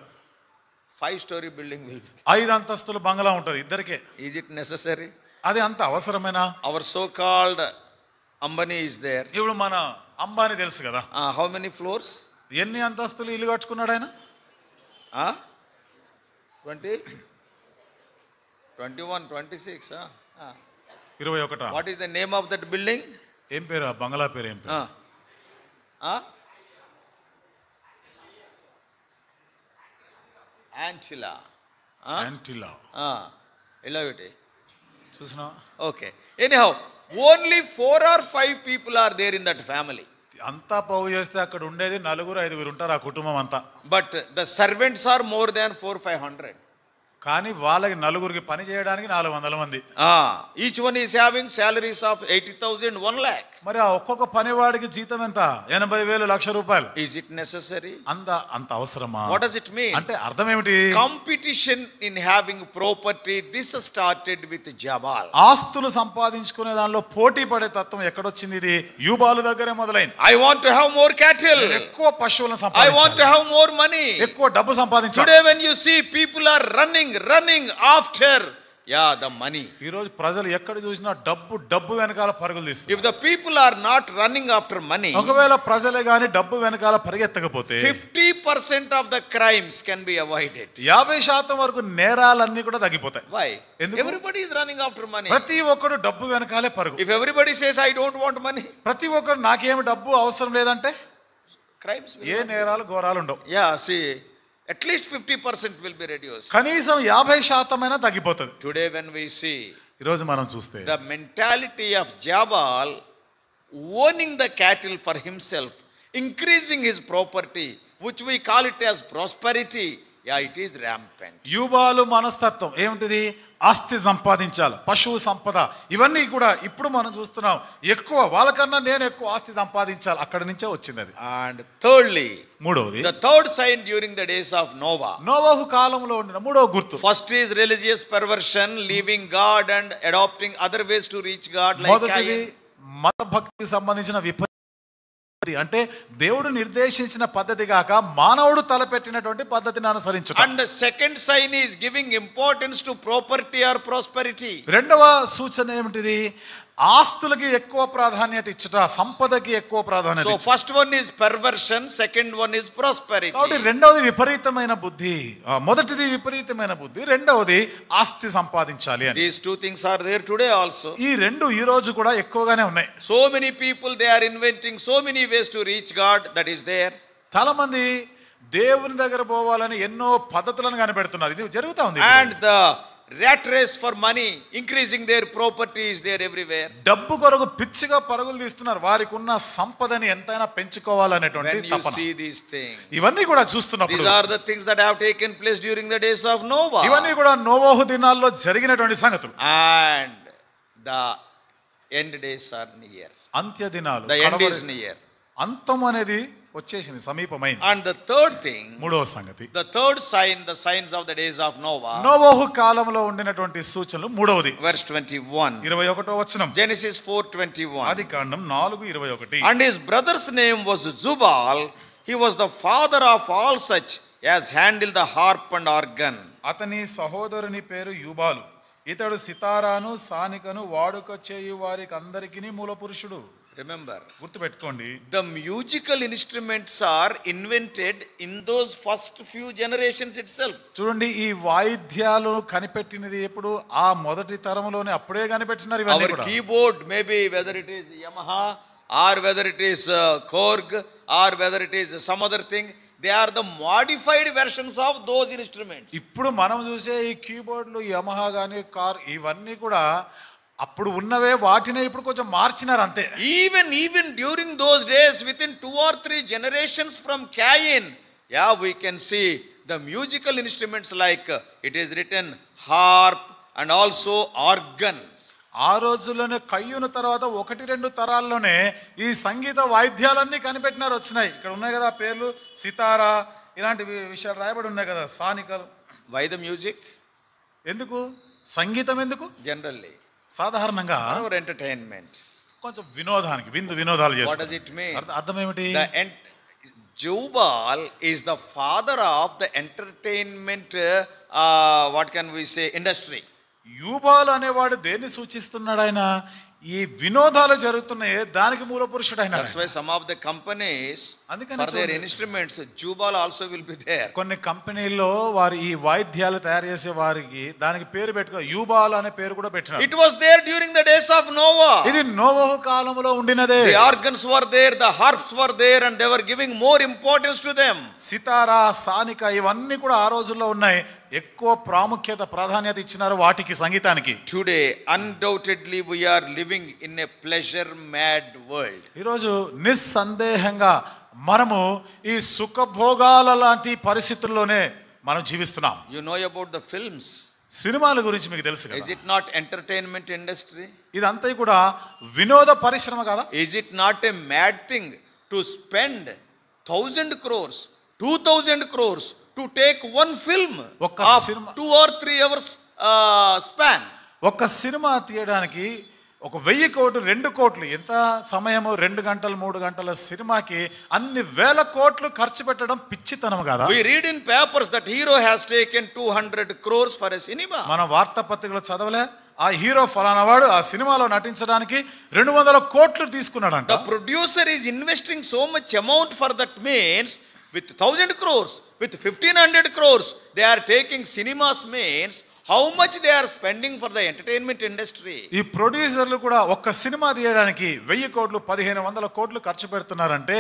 5-story building will be. 5 అంతస్తుల బంగ్లా ఉంటుంది ఇద్దరికే. Is it necessary? అది అంత అవసరమేనా? Our so-called Ambani is there. ఇప్పుడు మన అంబానీ తెలుసు కదా. How many floors? ఎన్ని అంతస్తులు ఇల్లు కట్టుకున్నాడు ఆయన? 20, 21, 26. 21. What is the name of that building? ఏం పేరు ఆ బంగ్లా పేరు? ఏం పేరు? Antilla. Antilla. Elavate. చూసినా? Okay. Anyhow, only 4 or 5 people are there in that family. అంతా పోగు చేస్తే అక్కడ ఉండేది 4-5 ఉంటారు ఆ కుటుంబం అంతా. But the servants are more than 400-500. కానీ వాళ్ళకి 4 పని చేయడానికి 400 మంది. Each one is having salaries of 80,000, 1 lakh. మరి ఆ ఒక్కొక్క పనివాడికి జీతం ఎంత? 80,000 లక్ష రూపాయలు. Is it necessary? అంత అవసరమా? What does it mean? అంటే అర్థం ఏమిటి? Competition in having property. This started with Jabal. ఆస్తులు సంపాదించుకునే దానిలో పోటీ పడే తత్వం ఎక్కడొచ్చింది? ఇది యూబాలు దగ్గరే మొదలైంది. I want to have more cattle. ఎక్కువ పశువులను I సంపాదించాలి. want to have more money. ఎక్కువ డబ్బు సంపాదించాలి. Today when you see people are running after the money. ఈ రోజు ప్రజలు ఎక్కడ చూసినా డబ్బు వెనకాల పరుగులు తీస్తారు. If the people are not running after money, ఒకవేళ ప్రజలే గాని డబ్బు వెనకాల పరిగెత్తకపోతే 50% of the crimes can be avoided. 50% వరకు నేరాలన్నీ కూడా తగ్గిపోతాయి. Why? ఎందుకు? Everybody is running after money. ప్రతి ఒక్కరు డబ్బు వెనకాలే పరుగు. If everybody says I don't want money, ప్రతి ఒక్కరు నాకేమి డబ్బు అవసరం లేదంటే crimes will ఏ నేరాలు ఘోరాలు ఉండవు. see, at least 50% will be reduced. కనీసం 50% అయినా తగ్గిపోతుంది. Today when we see ఈ రోజు మనం చూస్తే the mentality of Jabal owning the cattle for himself, increasing his property, which we call it as prosperity, it is rampant. యూబాలు మనస్తత్వం ఏమిటిది? ఆస్తి సంపాదించాలి, పశువు సంపద, ఇవన్నీ కూడా ఇప్పుడు మనం చూస్తున్నాం. ఎక్కువ వాళ్ళకన్నా నేను ఎక్కువ ఆస్తి సంపాదించాలి, అక్కడి నుంచే వచ్చింది అది. And thirdly, మూడవది, the third sign during the days of Noah. నోవహు కాలంలో ఉండిన మూడవ గుర్తు. First is religious perversion, leaving God and adopting other ways to reach God, like మొదటిది మత భక్తికి సంబంధించిన విపరీత, అంటే దేవుడు నిర్దేశించిన పద్ధతి కాక మానవుడు తలపెట్టినటువంటి పద్ధతిని అనుసరించుట. And the second sign is giving importance to property or prosperity. రెండవ సూచన ఏమిటిది? ఆస్తులకి ఎక్కువ ప్రాధాన్యత ఇచ్చుట, సంపదకి ఎక్కువ ప్రాధాన్యత. So first one is perversion, second one is prosperity. కాబట్టి రెండవది విపరీతమైన బుద్ధి, మొదటిది విపరీతమైన బుద్ధి, రెండవది ఆస్తి సంపాదించాలి అని. These two things are there today also. ఈ రెండు ఈ రోజు కూడా ఎక్కువగానే ఉన్నాయి. So many people, they are inventing so many ways to reach God, that is there. చాలా మంది దేవుని దగ్గర పోవాలని ఎన్నో పద్ధతులను కనిపెడుతున్నారు, ఇది జరుగుతా ఉంది. And the rat race for money, increasing their property is there everywhere. డబ్బు కొరకు పిచ్చిగా పరుగులు తీస్తున్నారు, వారికి ఉన్న సంపదని ఎంతైనా పెంచుకోవాలనేటువంటి When you తపన. see these things, ఇవన్నీ కూడా చూస్తున్నప్పుడు these are the things that have taken place during the days of Noah. ఇవన్నీ కూడా నోవహు దినాల్లో జరిగినటువంటి సంగతులు. And the end days are near. అంత్య దినాలు, The end is near. అంతం అనేది వచ్చేసింది, సమీపమైంది. And the third thing, మూడవ సంగతి, the third sign, the signs of the days of Noah. నోవహు కాలంలో ఉండినటువంటి సూచనలు మూడవది. Verse 21. 21వ వచనం, Genesis 4:21. Adikandam 4:21. And his brother's name was Jubal. He was the father of all such as handle the harp and organ. అతని సహోదరుని పేరు యూబాలు, ఇతడు సితారాను సానికను వాడుక చేయు వారికి అందరికీ మూల పురుషుడు. Remember, గుర్తుపెట్టుకోండి, the musical instruments are invented in those first few generations itself. చూడండి, ఈ వాయిద్యాలు కనిపెట్టినది ఎప్పుడు? ఆ మొదటి తరంలోనే అప్పుడే కనిపెట్టినారు ఇవన్నీ Our కూడా. keyboard, maybe whether it is Yamaha or whether it is Korg or whether it is some other thing, they are the modified versions of those instruments. ఇప్పుడు మనం చూసే ఈ కీబోర్డ్లు, యమహా గానీ, కార్, ఇవన్నీ కూడా అప్పుడు ఉన్నవే, వాటినే ఇప్పుడు కొంచెం మార్చినారు అంతే. Even during those days, within 2 or 3 generations from Cain, we can see the musical instruments like it is written harp and also organ. ఆ రోజుల్లోనే కయ్యూను తర్వాత 1-2 తరాల్లోనే ఈ సంగీత వాయిద్యాలన్నీ కనిపెట్టినారు, వచ్చినాయి. ఇక్కడ ఉన్నాయి కదా పేర్లు, సితారా, ఇలాంటి విషయాలు రాయబడి ఉన్నాయి కదా, సానికలు. Why the music? ఎందుకు సంగీతం? ఎందుకు? Generally, సాధారణంగా for entertainment. కొంచెం వినోదానికి, విందు వినోదాలు What చేస్తారు. does it mean? అర్థం ఏమిటి? Jubal is the father of the entertainment, what can we say, industry. యూబాల్ అనేవాడు దేన్ని సూచిస్తున్నాడు? ఆయన ఈ వినోదాలు జరుగుతున్నాయి దానికి మూల పురుషుడు ఆయన. That's why some of the companies, for their instruments, Jubal also will be there. కొన్ని కంపెనీల్లో వారి ఈ వాయిద్యాలు తయారు చేసే వారికి దానికి పేరు పెట్టుకో యూబాల్ అనే పేరు కూడా పెట్టినారు. It was there during the days of Noah. ఇది నోవహు కాలంలో ఉండినదే. The organs were there, the harps were there, and they were giving more importance to them. సితారా, సానిక ఇవన్నీ కూడా ఆ రోజుల్లో ఉన్నాయి. ఎక్కువ ప్రాముఖ్యత ప్రాధాన్యత ఇచ్చినారు వాటికి, సంగీతానికి. Today undoubtedly we are living in a pleasure mad world. ఈరోజు నిస్సందేహంగా మనము ఈ సుఖభోగాల లాంటి పరిస్థితుల్లోనే మనం జీవిస్తున్నాం. You know about the films. సినిమాల గురించి మీకు తెలుసు కదా. Is it not entertainment industry? ఇదంతా కూడా వినోద పరిశ్రమ కదా. Is it not a mad thing to spend 1,000 crores, 2,000 crores to take one film of 2 or 3 hours span? ఒక సినిమా తీయడానికి 1,000 కోట్లు, 2 కోట్లు, ఎంత సమయము, 2 గంటలు 3 గంటల సినిమాకి అన్ని వేల కోట్లు ఖర్చు పెట్టడం పిచ్చితనం కదా. We read in papers that hero has taken 200 crores for a cinema. మన వార్తాపత్రికలో చదవలే, ఆ హీరో ఫలానా వాడు ఆ సినిమాలో నటించడానికి 200 కోట్లు తీసుకున్నాడంట. The producer is investing so much amount for that, means with 1,000 crores, with 1,500 crores, they are taking cinemas, means how much they are spending for the entertainment industry. ఈ ప్రొడ్యూసర్లు కూడా ఒక్క సినిమా తీయడానికి 1,000 కోట్లు 1,500 కోట్లు ఖర్చు పెడుతున్నారంటే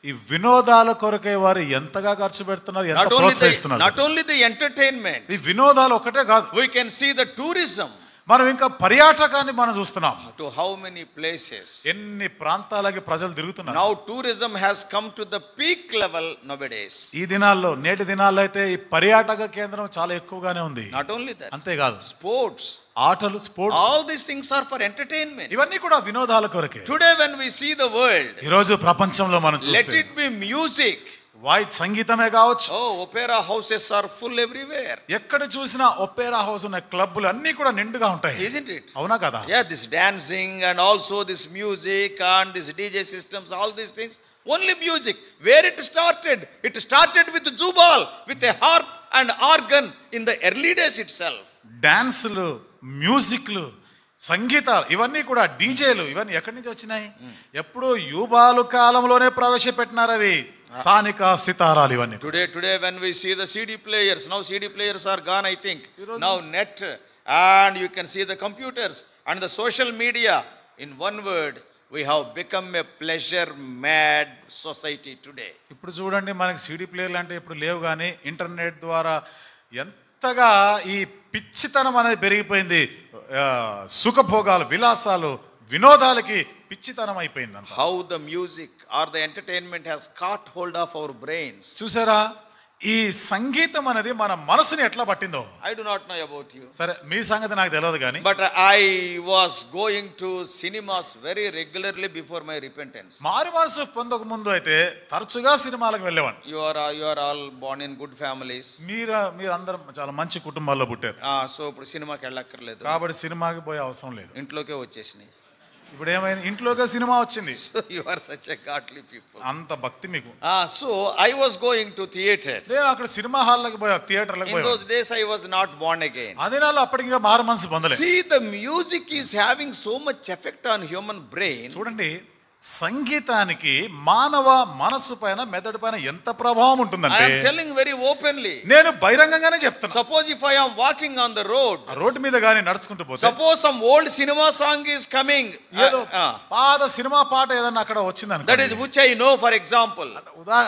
ఈ వినోదాల కొరకే వారు ఎంతగా ఖర్చు పెడుతున్నారు, ఎంత ప్రోత్సహిస్తున్నారు. Not only the entertainment, ఈ వినోదాలు ఒకటే కాదు, we can see the tourism. మనం ఇంకా పర్యాటకాన్ని మనం చూస్తున్నాం. To how many places? ఎన్ని ప్రాంతాలకి ప్రజలు తిరుగుతున్నారు. Now tourism has come to the peak level nowadays. ఈ దినాల్లో, నేటి దినాల్లో అయితే ఈ పర్యాటక కేంద్రం చాలా ఎక్కువగానే ఉంది. Not only that, అంతేకాదు, sports, ఆటలు, sports, all these things are for entertainment. ఇవన్నీ కూడా వినోదాల కొరకే. Today when we see the world, ఈ రోజు ప్రపంచంలో మనం let చూస్తే it be music. సంగీతమే కావచ్చు. Opera houses are full everywhere. ఎక్కడ చూసినా ఒపేరా హౌస్ ఉన్న క్లబ్బులు అన్ని కూడా నిండుగా ఉంటాయి. Isn't it? అవునా కదా? Yeah, this dancing and also this music and this DJ systems, all these things, only music. Where it started? It started with Jubal, with a harp and organ in the early days itself. డాన్సులు, మ్యూజిక్లు, సంగీతాలు ఇవన్నీ కూడా డీజేలు ఇవన్నీ ఎక్కడి నుంచి వచ్చినాయి? ఎప్పుడో యూబాలు కాలంలోనే ప్రవేశపెట్టినారు అవి, సానిక, సితారాలు ఇవన్నీ. Today when we see the CD players, now CD players are gone, I think. Now net, and you can see the computers and the social media. In one word, we have become a pleasure mad society today. ఇప్పుడు చూడండి, మనకి CD ప్లేయర్లు అంటే ఇప్పుడు లేవు, కానీ internet ద్వారా ఎంతగా ఈ పిచ్చితనం అనేది పెరిగిపోయింది. సుఖభోగాలు, విలాసాలు, వినోదాలకి పిచ్చితనం అయిపోయింది. How the music or the entertainment has caught hold of our brains. చూసారా, ఈ సంగీతం అనేది మన మనసుని ఎట్లా పట్టిందో. I do not know about you. సరే, మీ సంగతి నాకు తెలియదు కానీ, but I was going to cinemas very regularly before my repentance. మారు మనసు పొందక ముందు అయితే తరచుగా సినిమాలకు వెళ్ళేవాడిని. You are all born in good families. మీరు అందరం చాలా మంచి కుటుంబాల్లో పుట్టారు. సో ఇప్పుడు సినిమాకి వెళ్ళక్కర్లేదు, కాబట్టి సినిమాకి పోయే అవసరం లేదు, ఇంట్లోకే వచ్చేసినాయి. ఇప్పుడు ఏమైంది, ఇంట్లోకే సినిమా వచ్చింది. You are such a godly people. అంత భక్తి మీకు. So I was going to theaters. నేను అక్కడ సినిమా హాల్లకు పోయా, థియేటర్లకు పోయా. In those days I was not born again. అదినాలు అప్పటికి ఇంకా మారు మనసు పొందలేదు. See, the music is having so much effect on human brain. చూడండి, సంగీతానికి మానవ మనస్సు పైన, మెదడు పైన ఎంత ప్రభావం ఉంటుందంటే, I am telling very openly. నేను బహిరంగంగానే చెప్తాను. Suppose if I am walking on the road, ఆ రోడ్డు మీద గాని నడుచుకుంటూ పోతే, suppose some old cinema song is coming, ఏదో పాత సినిమా పాట ఏదన్నా అక్కడ వచ్చింది అనుకోండి, that is which I know, for example,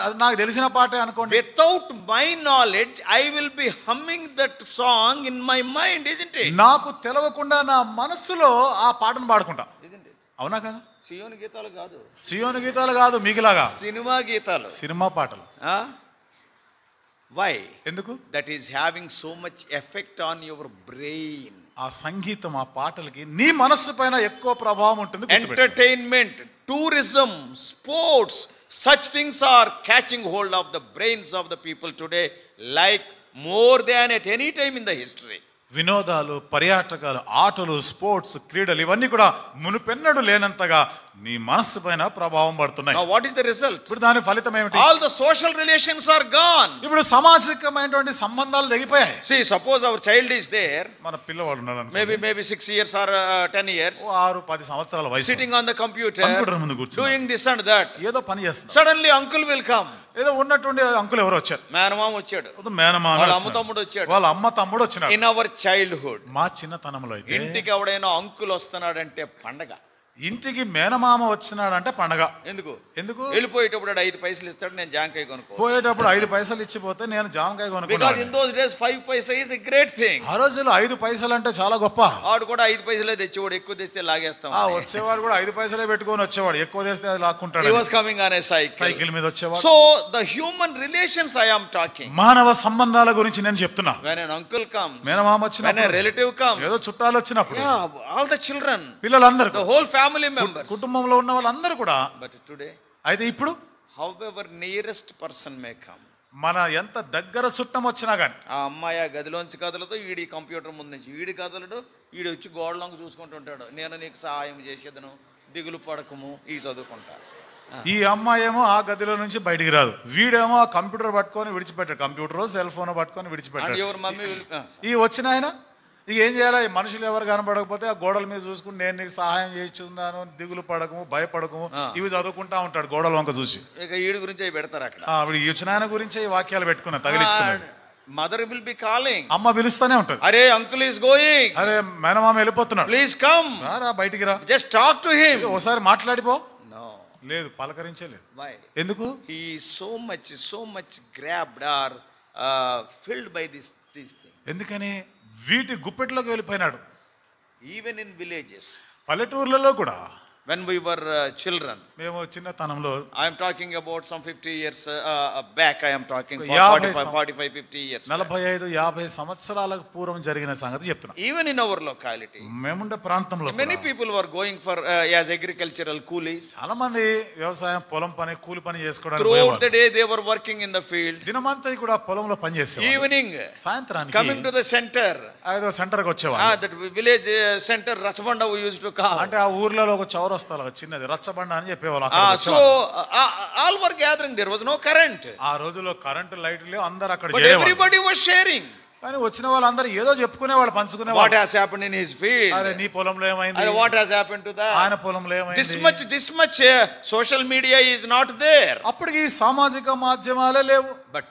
అది నాకు తెలిసిన పాటే అనుకోండి, without my knowledge I will be humming that song in my mind, isn't it? నాకు తెలవకుండా నా మనస్సులో ఆ పాటను పాడుకుంటా. Isn't it? అవునా కదా? సియోను గీతాలు కాదు, సియోను గీతాలు కాదు, మీకులాగా సినిమా గీతాలు, సినిమా పాటలు. Why? ఎందుకు? That is having so much effect on your brain. ఆ సంగీతం, ఆ పాటలకి నీ మనస్సు పైన ఎక్కువ ప్రభావం ఉంటుంది. Entertainment, tourism, sports, such things are catching hold of the brains of the people today like more than at any time in the history. వినోదాలు, పర్యాటకాలు, ఆటలు, స్పోర్ట్స్, క్రీడలు ఇవన్నీ కూడా మునుపెన్నడు లేనంతగా నీ మనస్సు పైన ప్రభావం పడుతున్నాయి. Now what is the result? ఇప్పుడు దాని ఫలితం ఏమిటి? All the social relations are gone. ఇప్పుడు సామాజికమైనటువంటి సంబంధాలు తెగిపోయాయి. See, suppose our child is there, మన పిల్లవాడు ఉన్నాడు, maybe 6 years or 10 years, 6-10 సంవత్సరాల వయసు, sitting on the computer, computer ముందు కూర్చొని doing this and that. ఏదో పని చేస్తున్నాడు. Suddenly uncle will come. ఏదో ఉన్నటువంటి అంకుల్ ఎవరు వచ్చారు, మేనమామ వచ్చాడు, మేనమామ, వాళ్ళ అమ్మ తమ్ముడు వచ్చాడు, వాళ్ళ అమ్మ తమ్ముడు వచ్చినాడు. In our childhood, మా చిన్నతనంలో అయితే ఇంటికి ఎవడైనా అంకుల్ వస్తున్నాడంటే పండగ. ఇంటికి మేనమామ వచ్చినాడంటే పండగ. ఎందుకు? వెళ్ళిపోయేటప్పుడు 5 పైసలు ఇస్తాడు, నేను జాంకాయ కొనుక్కో. పోయేటప్పుడు 5 పైసలు ఇచ్చిపోతే నేను జామకాయ కొనుక్కున్నాను. Because in those days 5 paisa is a great thing. ఆ రోజుల్లో 5 పైసలు అంటే చాలా గొప్ప. ఆడు కూడా 5 పైసలే తెచ్చేవాడు, ఎక్కువ తెస్తే లాగేస్తాం. వచ్చేవాడు కూడా 5 పైసలే పెట్టుకొని వచ్చేవాడు, ఎక్కువ తెస్తే అది లాక్కుంటాడు. He was coming on a cycle మీద వచ్చేవాడు. So the human relations I am talking. మానవ సంబంధాల గురించి నేను చెప్తున్నా. When an uncle comes, మేనమామ వచ్చినప్పుడు, when a relative comes, ఏదో చుట్టాలు వచ్చినప్పుడు, all the children, పిల్లలందరూ, the whole family members, కుటుంబంలో ఉన్న వాళ్ళందరూ కూడా. But today, అయితే ఇప్పుడు however nearest person may come, మన ఎంత దగ్గర చుట్టం వచ్చినా గానీ, ఆ అమ్మాయి గదిలోంచి కదలతో ఈడి కంప్యూటర్ ముందు నుంచి ఈడి కదలడు, ఈడి వచ్చి గోడలోకి చూసుకుంటుంటాడు, నేను నీకు సహాయం చేసేదను, దిగులు పడకము, ఈ చదువుకుంటా. ఈ అమ్మాయి ఏమో ఆ గదిలో నుంచి బయటికి రాదు, వీడేమో ఆ కంప్యూటర్ పట్టుకొని విడిచిపెట్టాడు, కంప్యూటర్ సెల్ ఫోన్ పట్టుకొని విడిచిపెట్టాడు. ఎవరు మమ్మీ ఈ వచ్చిన ఆయన ఇక ఏం చేయాలి? ఈ మనుషులు ఎవరు కనపడకపోతే ఆ గోడల మీద చూసుకుని నేను నీకు సహాయం చేస్తున్నాను, దిగులు పడకము, భయపడకము, ఇవి చదువుకుంటా ఉంటాడు గోడల వంక చూసి. ఇక ఈడి గురించి పెడతారు అక్కడ. ఈ వచ్చిన ఆయన గురించి ఈ వాక్యాలు పెట్టుకున్నా, తగిలించుకున్నాడు. మదర్ విల్ బి కాలింగ్, అమ్మ పిలుస్తానే ఉంటది, అరే అంకుల్ ఈస్ గోయింగ్, అరే మేనమామ వెళ్ళిపోతున్నాడు, ప్లీజ్ కమ్, రా బయటికి రా, జస్ట్ టాక్ టు హిమ్, ఒకసారి మాట్లాడిపో. లేదు, పలకరించలేదు. ఎందుకు? He is so much grabbed or filled by this things. ఎందుకని? వీటి గుప్పెట్లోకి వెళ్ళిపోయినాడు. ఈవెన్ ఇన్ విలేజెస్, పల్లెటూర్లలో కూడా, when we were children, మేము చిన్నతనంలో, I am talking about some 50 years back, I am talking 45-50 years, 45-50 సంవత్సరాలకు పూర్వం జరిగిన సంగతి చెప్తున్నా. even in our locality, మేముండే ప్రాంతంలో many people were going for as agricultural coolies. చాలా మంది వ్యవసాయం, పొలం పని, కూలి పని చేసుకోవడానికి throughout the day they were working in the field. దినమంతా కూడా పొలంలో పని చేసేవారు. evening, సాయంత్రానికి coming to the center, ఏదో సెంటర్ కి వచ్చేవారు. that village center Rachbanda we used to call. అంటే ఆ ఊర్లలో ఒక చౌరస్తాలో చిన్నది రచ్చబండ అని చెప్పేవాళ్ళు. So all were gathering, there was no current. ఆ రోజులో కరెంట్ లైట్ లేవు, అందరూ అక్కడ but everybody was sharing. కానీ వచ్చిన వాళ్ళందరూ ఏదో చెప్పుకునేవాళ్ళు, పంచుకునేవాళ్ళు. What has happened in his field? అరే నీ పొలంలో ఏమైంది? అరే what has happened to that? ఆయన పొలంలో ఏమైంది? This much social media is not there. అప్పటికి సామాజిక మాధ్యమాలే లేవు. But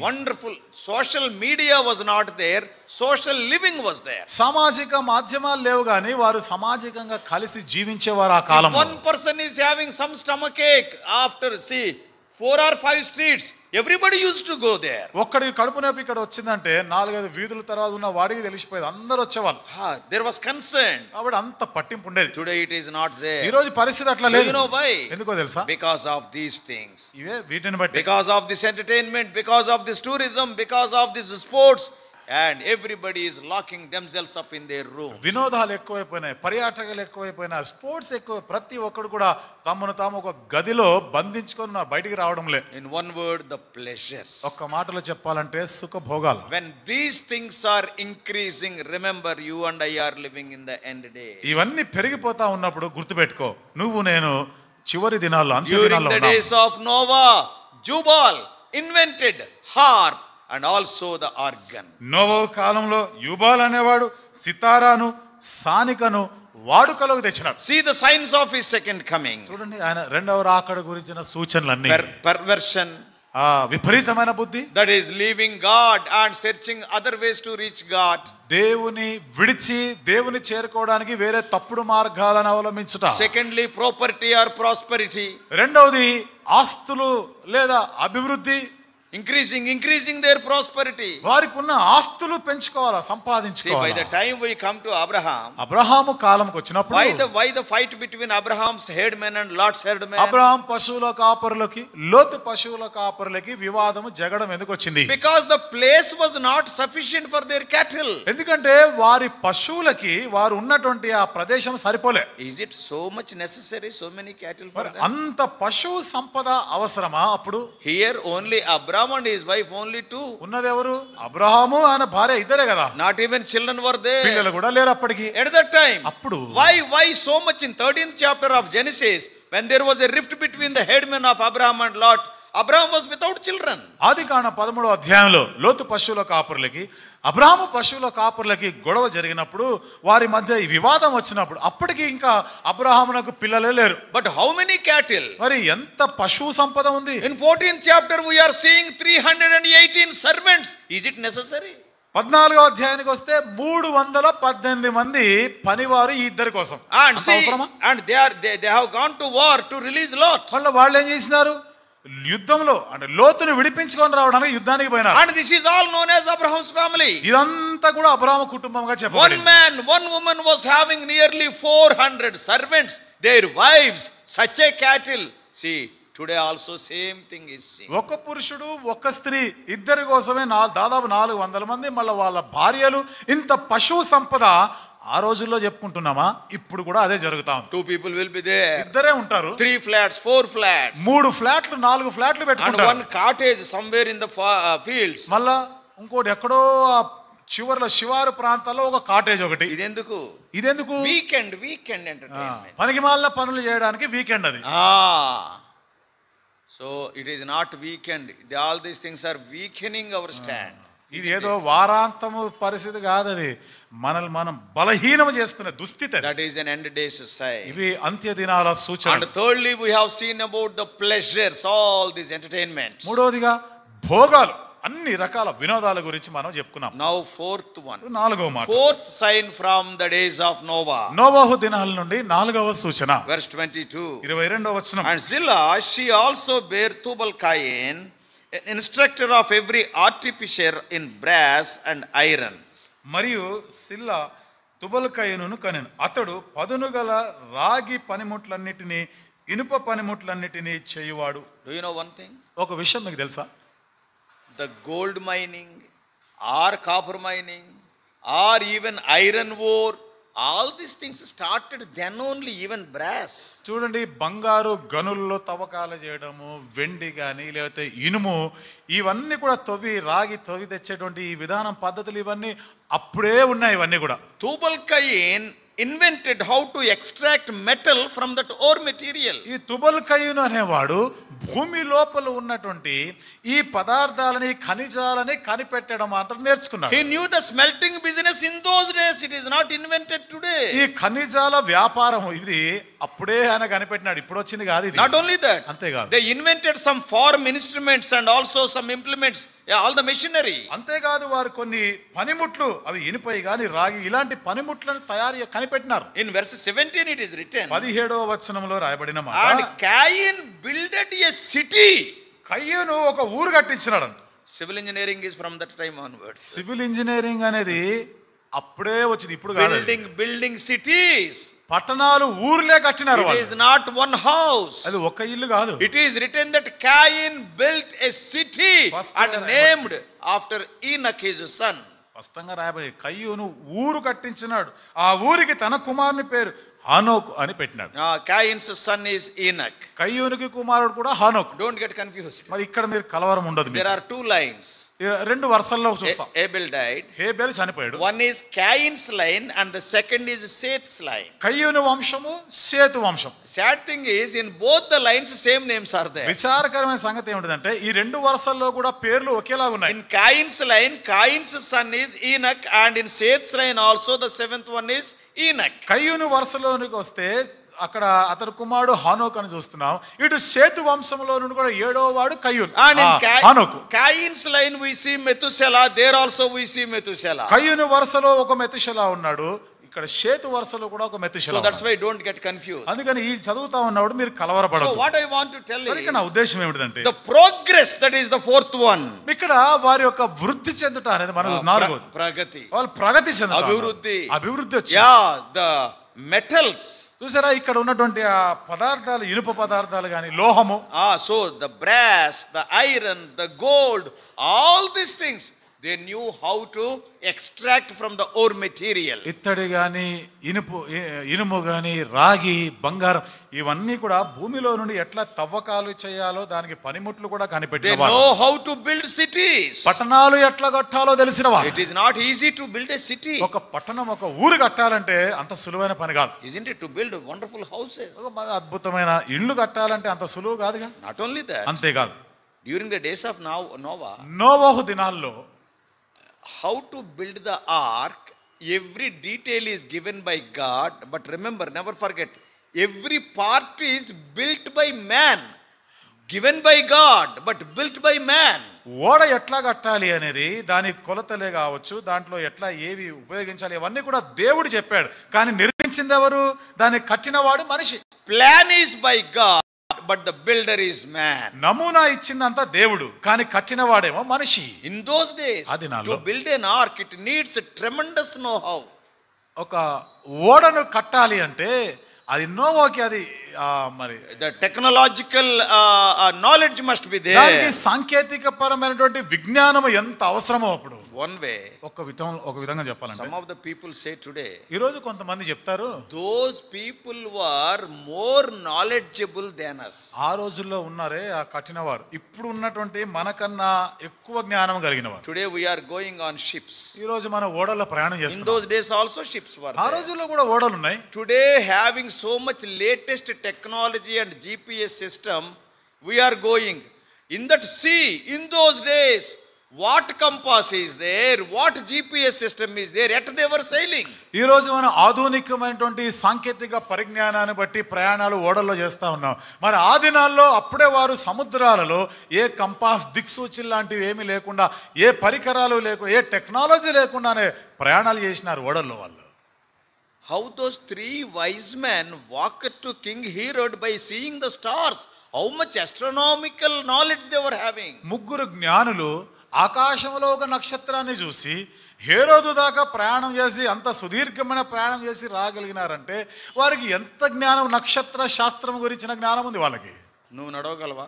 wonderful, social media was not there, social living was there. సామాజిక మాధ్యమాలు లేవు గాని వారు సామాజికంగా కలిసి జీవించేవారు ఆ కాలంలో. One person is having some stomach ache after 4 or 5 streets, everybody used to go there. ఒక్కడి కడుపు నొప్పి ఇక్కడ వచ్చిందంటే 4-5 వీధుల తర్వాత ఉన్న వాడికి తెలిసిపోయేది, అందరూ వచ్చేవాళ్ళు. There was concern. కాబట్టి అంత పట్టింపు ఉండేది. Today it is not there. ఈ రోజు పరిస్థితి అట్లా లేదు. You know why? ఎందుకో తెలుసా? Because of these things. ఇవే వీటిని బట్టి. Because of this entertainment, because of this tourism, because of this sports, and everybody is locking themselves up in their room. వినోదాలు ఎక్కువైపోయినాయి, పర్యాటకాలు ఎక్కువైపోయినాయి, స్పోర్ట్స్ ఎక్కువ, ప్రతి ఒక్కడు కూడా తమను తాము ఒక గదిలో బంధించుకొని బయటికి రావడం లేదు. In one word, the pleasures. ఒక్క మాటలో చెప్పాలంటే సుఖభోగాలు. When these things are increasing, remember you and I are living in the end days. ఇవన్నీ పెరిగిపోతా ఉన్నప్పుడు గుర్తుపెట్టుకో, నువ్వు నేను చివరి దినాల్లో, అంత్య దినాల్లో ఉన్నాం. During the days of Noah, Jubal invented harp and also the organ. నోవహు కాలంలో యూబాల్ అనేవాడు సితారాను, సానికను వాడుకలోకి తెచ్చినాడు. See the signs of his second coming. చూడండి ఆయన రెండవ రాకడ గురించిన సూచనలన్నీ. Perversion, విపరీతమైన బుద్ధి, that is leaving God and searching other ways to reach God. దేవుని విడిచి దేవుని చేరుకోవడానికి వేరే తప్పుడు మార్గాలను అవలంబించుట. Secondly, property or prosperity. రెండవది ఆస్తులు లేదా అభివృద్ధి. Increasing their prosperity. వారికి ఉన్న ఆస్తులు పెంచుకోవాలా, సంపాదించుకోవాలి. By the time we come to Abraham, Abraham కాలంకి వచ్చినప్పుడు why the fight between Abraham's herdmen and Lot's herdmen? Abraham పశువుల కాపరులకి, లోతు పశువుల కాపరులకి వివాదము జగడం ఎందుకు వచ్చింది? Because the place was not sufficient for their cattle. ఎందుకంటే వారి పశువులకి వారు ఉన్నటువంటి ఆ ప్రదేశం సరిపోలే. Is it so much necessary, so many cattle for them? అంత పశువు సంపద అవసరమా? అప్పుడు here only Abraham Abraham and his wife only two. ఉన్నది ఎవరు? అబ్రహాము ఆయన భార్య ఇద్దరే కదా. Not even children were there. పిల్లలు కూడా లేరు అప్పటికి. At that time. అప్పుడు Why so much in 13th chapter of Genesis, when there was a rift between the headmen of Abraham and Lot, Abraham was without children. ఆదికాండ 13వ అధ్యాయంలో లోతు పశువుల కాపరులకి అబ్రహాము పశువుల కాపరులకి గొడవ జరిగినప్పుడు వారి మధ్య ఈ వివాదం వచ్చినప్పుడు అప్పటికి ఇంకా అబ్రహామునకు పిల్లలే లేరు. But how many cattle? మరి ఎంత పశువు సంపద ఉంది? In 14th chapter we are seeing 318 servants. Is it necessary? 14వ అధ్యాయానికి వస్తే 318 మంది పనివారు ఈ ఇద్దరి కోసం. And see, and they have gone to war to release Lot. వాళ్ళు ఏం చేసినారు? యుద్ధంలో అంటే లోతుని విడిపించుకొని రావడానికి యుద్ధానికి పోయినారు. And this is all known as Abraham's family. ఇదంతా కూడా అబ్రహాము కుటుంబంగా చెప్పబడింది. One man, one woman was having nearly 400 servants, their wives, such a cattle. See, today also same thing is seen. ఒక పురుషుడు ఒక స్త్రీ ఇద్దరి కోసమే దాదాపు 400 మంది, మళ్ళీ వాళ్ళ భార్యలు, ఇంత పశువు సంపద ఆ రోజుల్లో చెప్పుకుంటున్నామా? ఇప్పుడు కూడా అదే జరుగుతా ఉంది. 2 people will be there. ఇద్దరే ఉంటారు. 3 flats, 4 flats. 3 ఫ్లాట్లు 4 ఫ్లాట్లు పెట్టుకుంటారు. And one cottage somewhere in the fields. మళ్ళా ఇంకోటి ఎక్కడో చివర్లో శివారు ప్రాంతాల్లో ఒక కాటేజ్ ఒకటి. ఇదెందుకు? Weekend entertainment. పనికి మాలిన పనులు చేయడానికి వీకెండ్ అది. So it is not weekend. All these things are weakening our stand. ఇది ఏదో వారాంతము పరిస్థితి కాదు, అది మనల్ని మనం బలహీనం చేసుకునే దుస్థితి. That is an end days sign. ఇవి అంత్య దినాల సూచన. And thirdly we have seen about the pleasures, all these entertainments. మూడోదిగా భోగాలు, అన్ని రకాల వినోదాల గురించి మనం చెప్పుకున్నాం. Now fourth one. నాలుగవ మాట. Fourth sign from the days of Noah. నోవహు దినాల నుండి నాలుగవ సూచన. Verse 22. 22వ వచనం. And Zillah, she also bare Tubal-Cain, an instructor of every artificer in brass and iron. మరియు సిల్లా తుబల్కయనును కనెను. అతడు పదును గల రాగి పనిముట్లన్నిటినీ ఇనుప పనిముట్లన్నిటినీ చేయువాడు. Do you know one thing? ఒక విషయం మీకు తెలుసా? The gold mining or copper mining or even iron ore, all these things started then only, even brass. చూడండి, బంగారు గనుల్లో తవ్వకాలు చేయడము, వెండి కానీ లేకపోతే ఇనుము, ఇవన్నీ కూడా రాగి తవ్వి తెచ్చేటువంటి ఈ విధానం పద్ధతులు ఇవన్నీ అప్పుడే ఉన్నాయి. ఇవన్నీ కూడా Tubal-Cain invented how to extract metal from that ore material. ఈ తుబల్కయను అనేవాడు భూమి లోపల ఉన్నటువంటి ఈ పదార్థాలని ఖనిజాలని కనిపెట్టడం మాత్రం నేర్చుకున్నాడు. He knew the smelting business in those days. It is not invented today. ఈ ఖనిజాల వ్యాపారం ఇది అప్పుడే ఆయన కనిపెట్టినాడు, ఇప్పుడు వచ్చింది కాదు ఇది. Not only that, అంతేకాదు, they invented some farm instruments and also some implements, all the machinery. అంతేకాదు, వారు కొన్ని పనిముట్లు, అవి ఇనుపై గాని రాగి ఇలాంటి పనిముట్లను తయారు కనిపెట్టినారు. In verse 17 it is written, 17వ వచనంలో రాయబడిన మాట, and Cain builded a city. కయ్యూను ఒక ఊరు కట్టించినాడు. Civil engineering is from that time onwards. Civil engineering అనేది అప్పుడే వచ్చింది, ఇప్పుడు కాదు. Building cities. పట్టణాలు ఊర్లే కట్టినారు. It is not one house. అది ఒక ఇల్లు కాదు. It is written that Cain built a city and named after Enoch his son. స్పష్టంగా రాయబడి కయ్యూను ఊరు కట్టించినాడు, ఆ ఊరికి తన కుమారుని పేరు హానోకు అని పెట్టినాడు. Cain's son is Enoch. కయ్యూనికి కుమారుడు కూడా హానోకు. Don't get confused. మరి ఇక్కడ మీరు కలవరం ఉండదు. There are 2 lines. 2 వరుసల్లో చూస్తాం. Abel died. హేబెలు చనిపోయాడు. One is Cain's line and the second is Seth's line. కయ్యూను వంశము, సేతు వంశం. Sad thing is, in both the lines same names are there. విచారకరమైన సంగతి ఏమిటంటే ఈ 2 వరుసల్లో కూడా పేర్లు ఒకేలాగా ఉన్నాయి. In Cain's line, Cain's son is Enoch, and in Seth's line also the 7th one is Enoch. కయ్యూను వరుసలోనికి వస్తే అక్కడ అతని కుమారుడు హానోకు అని చూస్తున్నాం. ఇటు సేతు వంశంలో నుండి కూడా 7వ వాడు కయ్యూను. And in హానోకు. Cain's line we see Methuselah, there also we see Methuselah. కయ్యూను వరుసలో ఒక మెతుషెలా ఉన్నాడు, ఇక్కడ సేతు వరుసలో కూడా ఒక మెతుషెలా. So that's why don't get confused. అందుకని ఈ చదువుతా ఉన్నప్పుడు మీరు కలవరపడొద్దు. So what I want to tell you, ఇక్కడ నా ఉద్దేశం ఏమిటంటే the progress, that is the 4th one. ఇక్కడ వారి యొక్క వృద్ధి చెందుట అనేది మనకు 4వది. ప్రగతి. వాళ్ళు ప్రగతి చెందుతారు, అభివృద్ధి వచ్చి. the metals. చూసారా, ఇక్కడ ఉన్నటువంటి ఆ పదార్థాలు, ఇనుప పదార్థాలు కానీ లోహము, so the brass, the iron, the gold, all these things, They knew how to extract from the ore material. ఇత్తడి గాని ఇనుము గాని రాగి బంగారం ఇవన్నీ కూడా భూమిలో నుండి ఎట్లా తవ్వకాలు చేయాలో దానికి పనిముట్లు కూడా They కనిపెట్టినవారు. know how to build cities. పట్టణాలు ఎట్లా కట్టాలో తెలిసినవారు. It is not easy to build a city. ఒక పట్టణం ఒక ఊరు కట్టాలంటే అంత సులువైన పని కాదు. Isn't it, to build wonderful houses? ఒక అద్భుతమైన ఇల్లు కట్టాలంటే అంత సులువు కాదుగా. Not only that, అంతేకాదు during the days of Noah, నోవహు దినాల్లో how to build the ark, every detail is given by God. But remember, never forget, every part is built by man, given by God, but built by man. ఓడ ఎట్లా కట్టాలి అనేది దాని కొలతలే కావచ్చు, దాంట్లో ఎట్లా ఏవి ఉపయోగించాలి ఇవన్నీ కూడా దేవుడు చెప్పాడు. కానీ నిర్మించింది ఎవరు? దాన్ని కట్టినవాడు మనిషి. Plan is by God, but the builder is man. నమూనా ఇచ్చిందంతా దేవుడు, కానీ కట్టినవాడేమో మనిషి. In those days, ఆ దినాల్లో to build an ark, it needs a tremendous know-how. ఒక ఓడను కట్టాలి అంటే అది నోవాకి అది మరి The technological knowledge must be there. దానికి సాంకేతిక పరమైనటువంటి విజ్ఞానం ఎంత అవసరమో అప్పుడు. One way, ఒక విధంగా చెప్పాలంటే some of the people say today, ఈ రోజు కొంతమంది చెప్తారు those people were more knowledgeable than us. ఆ రోజుల్లో ఉన్నారే ఆ కట్టినవారు ఇప్పుడు ఉన్నటువంటి మనకన్నా ఎక్కువ జ్ఞానం కలిగిన వారు. Today we are going on ships. ఈ రోజు మన ఓడల్లో ప్రయాణం In చేస్తున్నాం. those days also ships were ఆ there. రోజుల్లో కూడా ఓడలు ఉన్నాయి. Today, having so much latest technology and GPS system, we are going in that sea. In those days, what compass is there, what GPS system is there, yet they were sailing. ఈ రోజు మనం ఆధునికమైనటువంటి సాంకేతిక పరిజ్ఞానాన్ని బట్టి ప్రయాణాలు ఓడల్లో చేస్తా ఉన్నాం. మరి ఆ దినాల్లో అప్పుడే వారు సముద్రాలలో ఏ కంపాస్ దిక్సూచి లాంటివి ఏమీ లేకుండా, ఏ పరికరాలు లేకుండా, ఏ టెక్నాలజీ లేకుండానే ప్రయాణాలు చేసినారు ఓడల్లో వాళ్ళు. How those three wise men walked to King Herod by seeing the stars. How much astronomical knowledge they were having. ముగ్గురు జ్ఞానులు ఆకాశంలో ఒక నక్షత్రాన్ని చూసి హేరోదు దాకా ప్రయాణం చేసి అంత సుదీర్ఘమైన ప్రయాణం చేసి రాగలిగినారంటే వారికి ఎంత జ్ఞానం, నక్షత్ర శాస్త్రం గురించిన జ్ఞానం ఉంది వాళ్ళకి. నువ్వు నడవగలవా?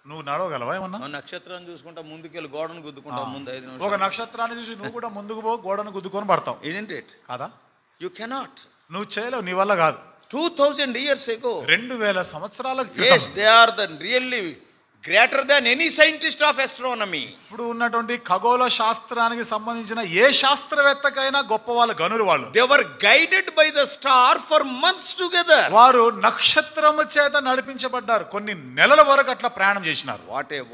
నువ్వు నడవగలవా? ఏమన్నా నక్షత్రాన్ని చూసుకుంటా ముందుకెళ్ళి గోడను గుద్దుకుంటా ముందు 5 నిమిషాలు. ఒక నక్షత్రాన్ని చూసి నువ్వు కూడా ముందుకు పో, గోడను గుద్దుకొని పడతావు. Isn't it? కాదా? You cannot. నువ్వు చేయలేవు, నీ వల్ల కాదు. 2000 years ago. 2000 సంవత్సరాల Yes, they are the really greater than any scientist of astronomy. ఇప్పుడు ఉన్నటువంటి ఖగోళ శాస్త్రానికి సంబంధించిన ఏ శాస్త్రవేత్తకైనా గొప్ప వాళ్ళ గనులు వాళ్ళు. They were guided by the star for months together. వారు నక్షత్రము చేత నడిపించబడ్డారు, కొన్ని నెలల వరకు అట్లా ప్రయాణం చేసినారు.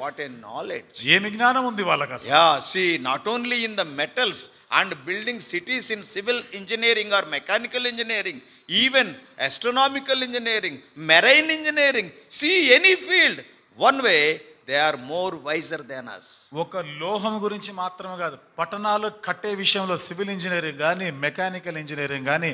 What a knowledge. ఏమి జ్ఞానం ఉంది వాళ్ళకి అసలు. Yeah, see, not only in the metals and building cities in civil engineering or mechanical engineering, even astronomical engineering, marine engineering, see any field, one way they are more wiser than us. ఒక లోహం గురించి మాత్రమే కాదు, పట్టణాలు కట్టే విషయంలో civil engineering కానీ, mechanical engineering కానీ,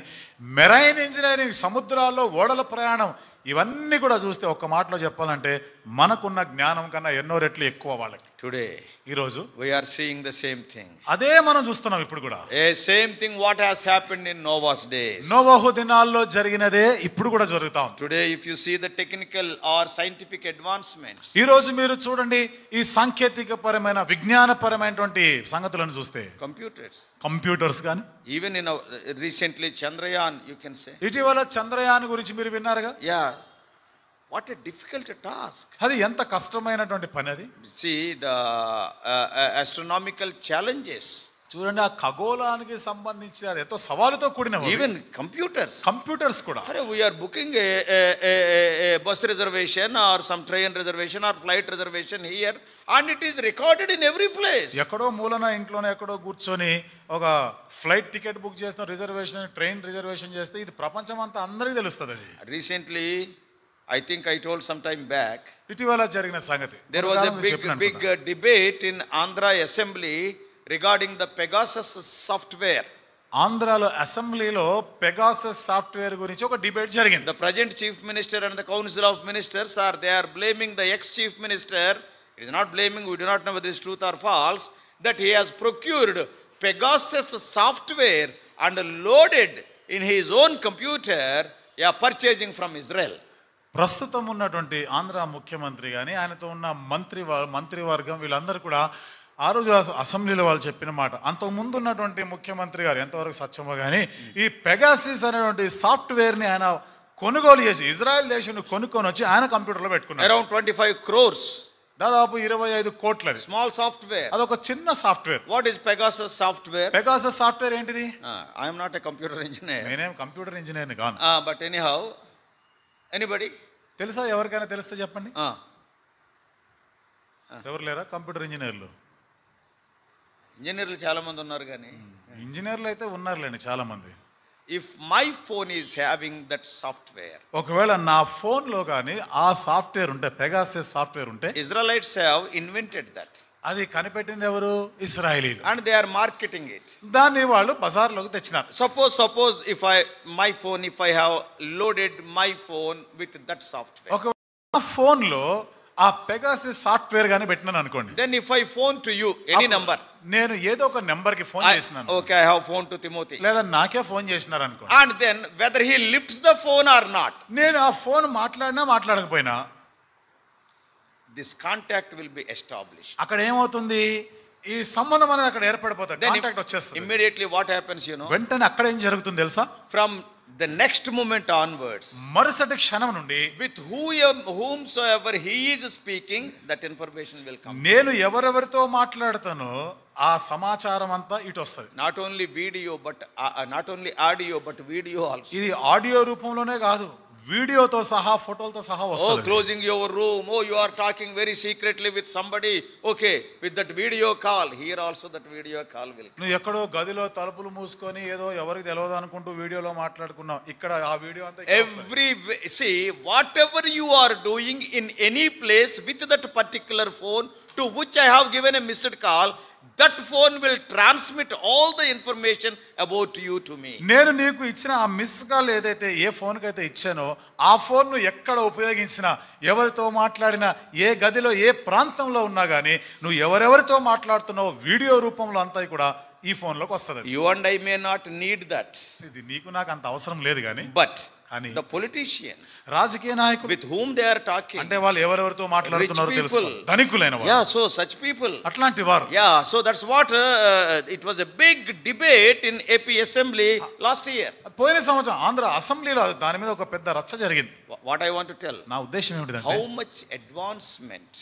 మెరైన్ ఇంజనీరింగ్, సముద్రాల్లో ఓడల ప్రయాణం, ఇవన్నీ కూడా చూస్తే ఒక్క మాటలో చెప్పాలంటే మనకున్న జ్ఞానం కన్నా ఎన్నో రెట్లు ఎక్కువ వాళ్ళకి. Today, ఈ రోజు we are seeing the same thing. అదే మనం చూస్తున్నాం ఇప్పుడు కూడా. Same thing what has happened in Noah's days. నోవహు దినాల్లో జరిగినదే ఇప్పుడు కూడా జరుగుతా ఉంది. Today, if you see the technical or scientific advancements, ఈ రోజు మీరు చూడండి ఈ సాంకేతిక పరమైన విజ్ఞానపరమైనటువంటి సంగతులను చూస్తే కంప్యూటర్స్ కానీ, even in recently Chandrayaan, you can say. ఇటీవల చంద్రయాన్ గురించి మీరు విన్నారుగా. Yeah. What a difficult task. అది ఎంత కష్టమైనటువంటి పని అది. See the astronomical challenges. చూడండి ఆ ఖగోళానికి సంబంధించి అది ఎంతో సవాలుతో కూడిన. Even computers కూడా. We are booking a bus reservation or some train reservation or flight reservation here, and it is recorded in every place. ఎక్కడో మూలన ఇంట్లోనే ఎక్కడో కూర్చొని ఒక ఫ్లైట్ టికెట్ బుక్ చేస్తాం, రిజర్వేషన్, ట్రైన్ రిజర్వేషన్ చేస్తే ఇది ప్రపంచం అంతా అందరికీ తెలుస్తుంది. అది Recently, I think I told some time back, ఇటీవల జరిగిన సంగతి. there was a big debate in Andhra Assembly regarding the Pegasus software. ఆంధ్రాలో అసెంబ్లీలో పెగాసస్ సాఫ్ట్వేర్ గురించి ఒక డిబేట్ జరిగింది. The present chief minister and the council of ministers they are blaming the ex-chief minister. It is not blaming, we do not know whether it is truth or false, that he has procured Pegasus software and loaded in his own computer, purchasing from Israel. ప్రస్తుతం ఉన్నటువంటి ఆంధ్ర ముఖ్యమంత్రి కానీ, ఆయనతో ఉన్న మంత్రివర్గం వీళ్ళందరూ కూడా ఆ రోజు అసెంబ్లీలో వాళ్ళు చెప్పిన మాట, అంతకు ముందు ఉన్నటువంటి ముఖ్యమంత్రి గారు ఎంతవరకు సత్యమో కానీ ఈ పెగాసిస్ అనేటువంటి సాఫ్ట్వేర్ని ఆయన కొనుగోలు చేసి ఇజ్రాయెల్ దేశం కొనుక్కొని వచ్చి ఆయన కంప్యూటర్లో పెట్టుకున్నారు. Around 25 crores. దాదాపు 25 కోట్లది. Small software. అదొక చిన్న software. What is Pegasus software? Pegasus software ఏంటిది? I am not a computer engineer. నేనేం కంప్యూటర్ ఇంజనీర్ని కాను. But anyhow, anybody? తెలుసా? ఎవరికైనా తెలిస్తే చెప్పండి. ఎవరు లేరా కంప్యూటర్ ఇంజనీర్లు? ఇంజనీర్లు చాలా మంది ఉన్నారు కానీ ఇంజనీర్లు అయితే ఉన్నారులేండి చాలా మంది. If my phone is having that software, ఒకవేళ నా ఫోన్ లో కానీ ఆ సాఫ్ట్వేర్ ఉంటే, పెగాసస్ సాఫ్ట్వేర్ ఉంటే, Israelites have invented that. అది కనిపెట్టింది ఎవరు? ఇశ్రాయేలీలు. And they are marketing it. దాన్ని వాళ్ళు బజార్లోకి తెచ్చినారు. Suppose if I have loaded my phone with that software. ఒక ఫోన్ లో ఆ పెగాసస్ సాఫ్ట్వేర్ గాని పెట్టినాను అనుకోండి. Then if I phone to you any number, నేను ఏదో ఒక నెంబర్ కి ఫోన్ చేసినాను. Okay, I have phone to Timothy. లేదా నాకే ఫోన్ చేసినారు అనుకో. And then whether he lifts the phone or not, నేను ఆ ఫోన్ మాట్లాడినా మాట్లాడకపోయినా this contact will be established. అక్కడ ఏమవుతుంది? ఈ సంబంధం అనేది అక్కడ ఏర్పడిపోతుంది. కాంటాక్ట్ వచ్చేస్తుంది. Immediately what happens, వెంటనే అక్కడ ఏం జరుగుతుంది తెలుసా? From the next moment onwards, మరుసటి క్షణం నుండి with whomsoever he is speaking, that information will come. నేను ఎవరెవరితో మాట్లాడతానో ఆ సమాచారం అంతా ఇటు వస్తుంది. Not only audio but video also. ఇది ఆడియో రూపంలోనే కాదు, వీడియోతో సహా, ఫోటోలతో సహా వస్తుంది. Closing your room, you are talking very secretly with somebody, okay, with that video call, here also that video call will come. నువ్వు ఎక్కడో గదిలో తలుపులు మూసుకొని ఏదో ఎవరికి తెలియదు అనుకుంటూ వీడియోలో మాట్లాడుకున్నావు, ఇక్కడ ఆ వీడియో అంతా see, whatever you are doing in any place with that particular phone to which I have given a missed call, that phone will transmit all the information about you to me. నేను నీకు ఇచ్చిన ఆ miss call ఏదైతే ఏ phone కైతే ఇచ్చానో ఆ phone ను ఎక్కడ ఉపయోగించినా, ఎవరితో మాట్లాడినా, ఏ గదిలో ఏ ప్రాంతంలో ఉన్నా గానీ నువ్వు ఎవరెవరితో మాట్లాడుతున్నావో వీడియో రూపంలో అంతా కూడా ఈ ఫోన్ లోకి వస్తుంది. You and I may not need that. ఇది నీకు నాకు అంత అవసరం లేదు కానీ the politicians, రాజకీయ నాయకులు, with whom they are talking, అంటే వాళ్ళు ఎవరెవరితో మాట్లాడుతున్నారో తెలుసు, ధనికులైన వారు. so such people, అట్లాంటి వారు. so that's what it was a big debate in AP Assembly last year. పోయిన సంవత్సరం ఆంధ్ర అసెంబ్లీలో దాని మీద ఒక పెద్ద రచ్చ జరిగింది. What I want to tell, నా ఉద్దేశం ఏమిటంటే how much advancement,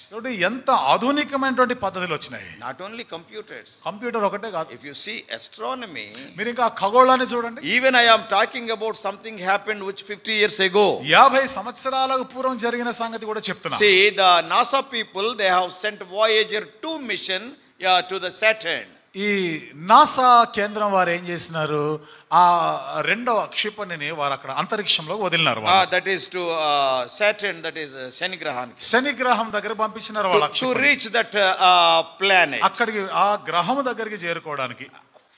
ఎంత ఆధునికమైనటువంటి పద్ధతులు వచ్చినాయి. not only computers, కంప్యూటర్ ఒకటే కాదు. if you see astronomy, మీరు ఇంకా ఖగోళాన్ని చూడండి. even I am talking about something happened which 50 years ago. 50 సంవత్సరాలకు పూర్వం జరిగిన సంగతి కూడా చెప్తున్నా. See, the NASA people, they have sent Voyager 2 mission to the Saturn. ఈ నాసా కేంద్రం వారు ఏం చేసినారు? ఆ రెండవ క్షిపణిని వారు అక్కడ అంతరిక్షంలోకి వదిలినారు. That is to Saturn, that is శని గ్రహానికి. శని గ్రహం దగ్గర పంపించినారు వాళ్ళ to reach that planet. అక్కడికి ఆ గ్రహం దగ్గరికి చేరుకోవడానికి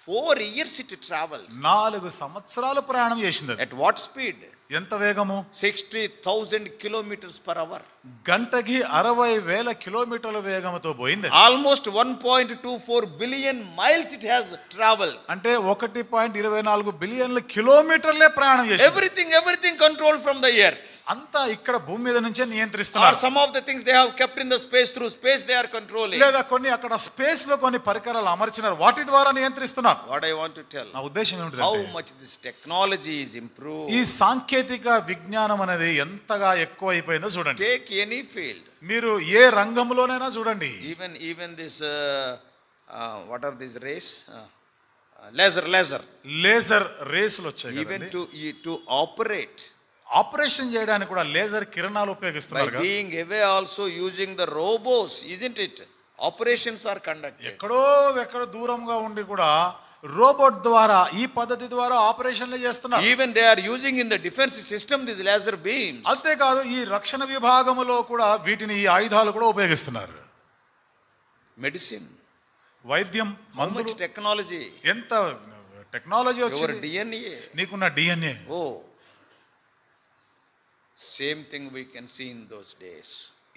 4 years it traveled. 4 సంవత్సరాలు ప్రయాణం చేసింది. At what speed? ఎంత వేగము? 60,000 kilometers per hour. గంటకి 60,000 కిలోమీటర్ల వేగంతో పోయింది. Almost 1.24 billion miles it has traveled. అంటే 1.24 బిలియన్ల కిలోమీటర్లే ప్రయాణం చేసింది. Everything controlled from the earth. అంతా ఇక్కడ భూమి మీద నుంచే నియంత్రిస్తున్నారు. Or some of the things they have kept in the space, through space they are controlling. లేదా కొన్ని అక్కడ స్పేస్ లో కొన్ని పరికరాలు అమర్చినారు, వాటి ద్వారా నియంత్రిస్తున్నారు. What I want to tell, నా ఉద్దేశం ఏమిటంటే how much this technology is improved. ఈ సాంకేతిక విజ్ఞానం అనేది ఎంతగా ఎక్కువ అయిపోయిందో చూడండి. Take any field, మీరు ఏ రంగంలోనైనా చూడండి. even this what are these race, laser రేసులు వచ్చాయి. even to operate, ఆపరేషన్ చేయడానికి కూడా లేజర్ కిరణాలు ఉపయోగిస్తున్నారు. by being away also using the robots, isn't it? Operations are conducted. ఎక్కడో దూరంగా ఉండి కూడా రోబోట్ ద్వారా, ఈ పద్ధతి ద్వారా ఆపరేషన్లు చేస్తున్నారు. Even they are using in the defense system these laser beams. అంతేకాదు ఈ రక్షణ విభాగంలో కూడా వీటిని, ఈ ఆయుధాలు కూడా ఉపయోగిస్తున్నారు. Medicine, వైద్యం, మందులు, టెక్నాలజీ, ఎంత టెక్నాలజీ వచ్చింది. DNA, నీకున్న DNA. Same thing we can see in those days.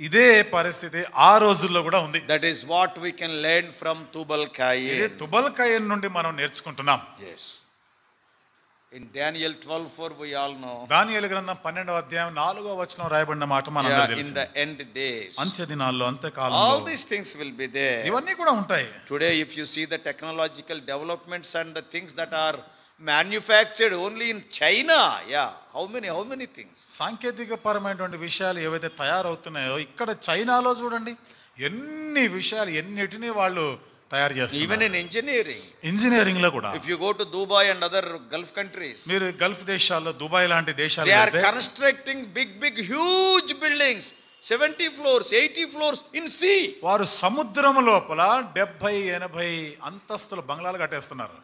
ఇదే పరిస్థితి ఆ రోజుల్లో కూడా ఉంది. That is what we can learn from Tubal-Cain. తుబల్ కయన్ నుండి మనం నేర్చుకుంటున్నాం. Yes. In Daniel 12:4 we all know. దానియేలు గ్రంథం 12వ అధ్యాయం 4వ వచనం రాయబడిన మాట మనందరికీ In తెలుసు. the end days. అంత్య దినాల్లో All అంత్యకాలంలో these things will be there. ఇవన్నీ కూడా ఉంటాయి. Today if you see the technological developments and the things that are manufactured only in China, how many things. సాంకేతిక పరమైనటువంటి విషయాలు ఏవైతే తయారవుతున్నాయో ఇక్కడ చైనాలో చూడండి ఎన్ని విషయాలు ఎన్నిటిని వాళ్ళు తయారు చేస్తారు. Even in engineering. ఇంజనీరింగ్ లో కూడా If you go to Dubai and other Gulf countries, మీరు గల్ఫ్ దేశాల్లో దుబాయ్ లాంటి they దేశాల్లో are constructing big huge buildings, 70 floors, 80 floors in sea. వారు సముద్రం లోపల 70-80 అంతస్తుల బంగ్లాలు కట్టేస్తున్నారు.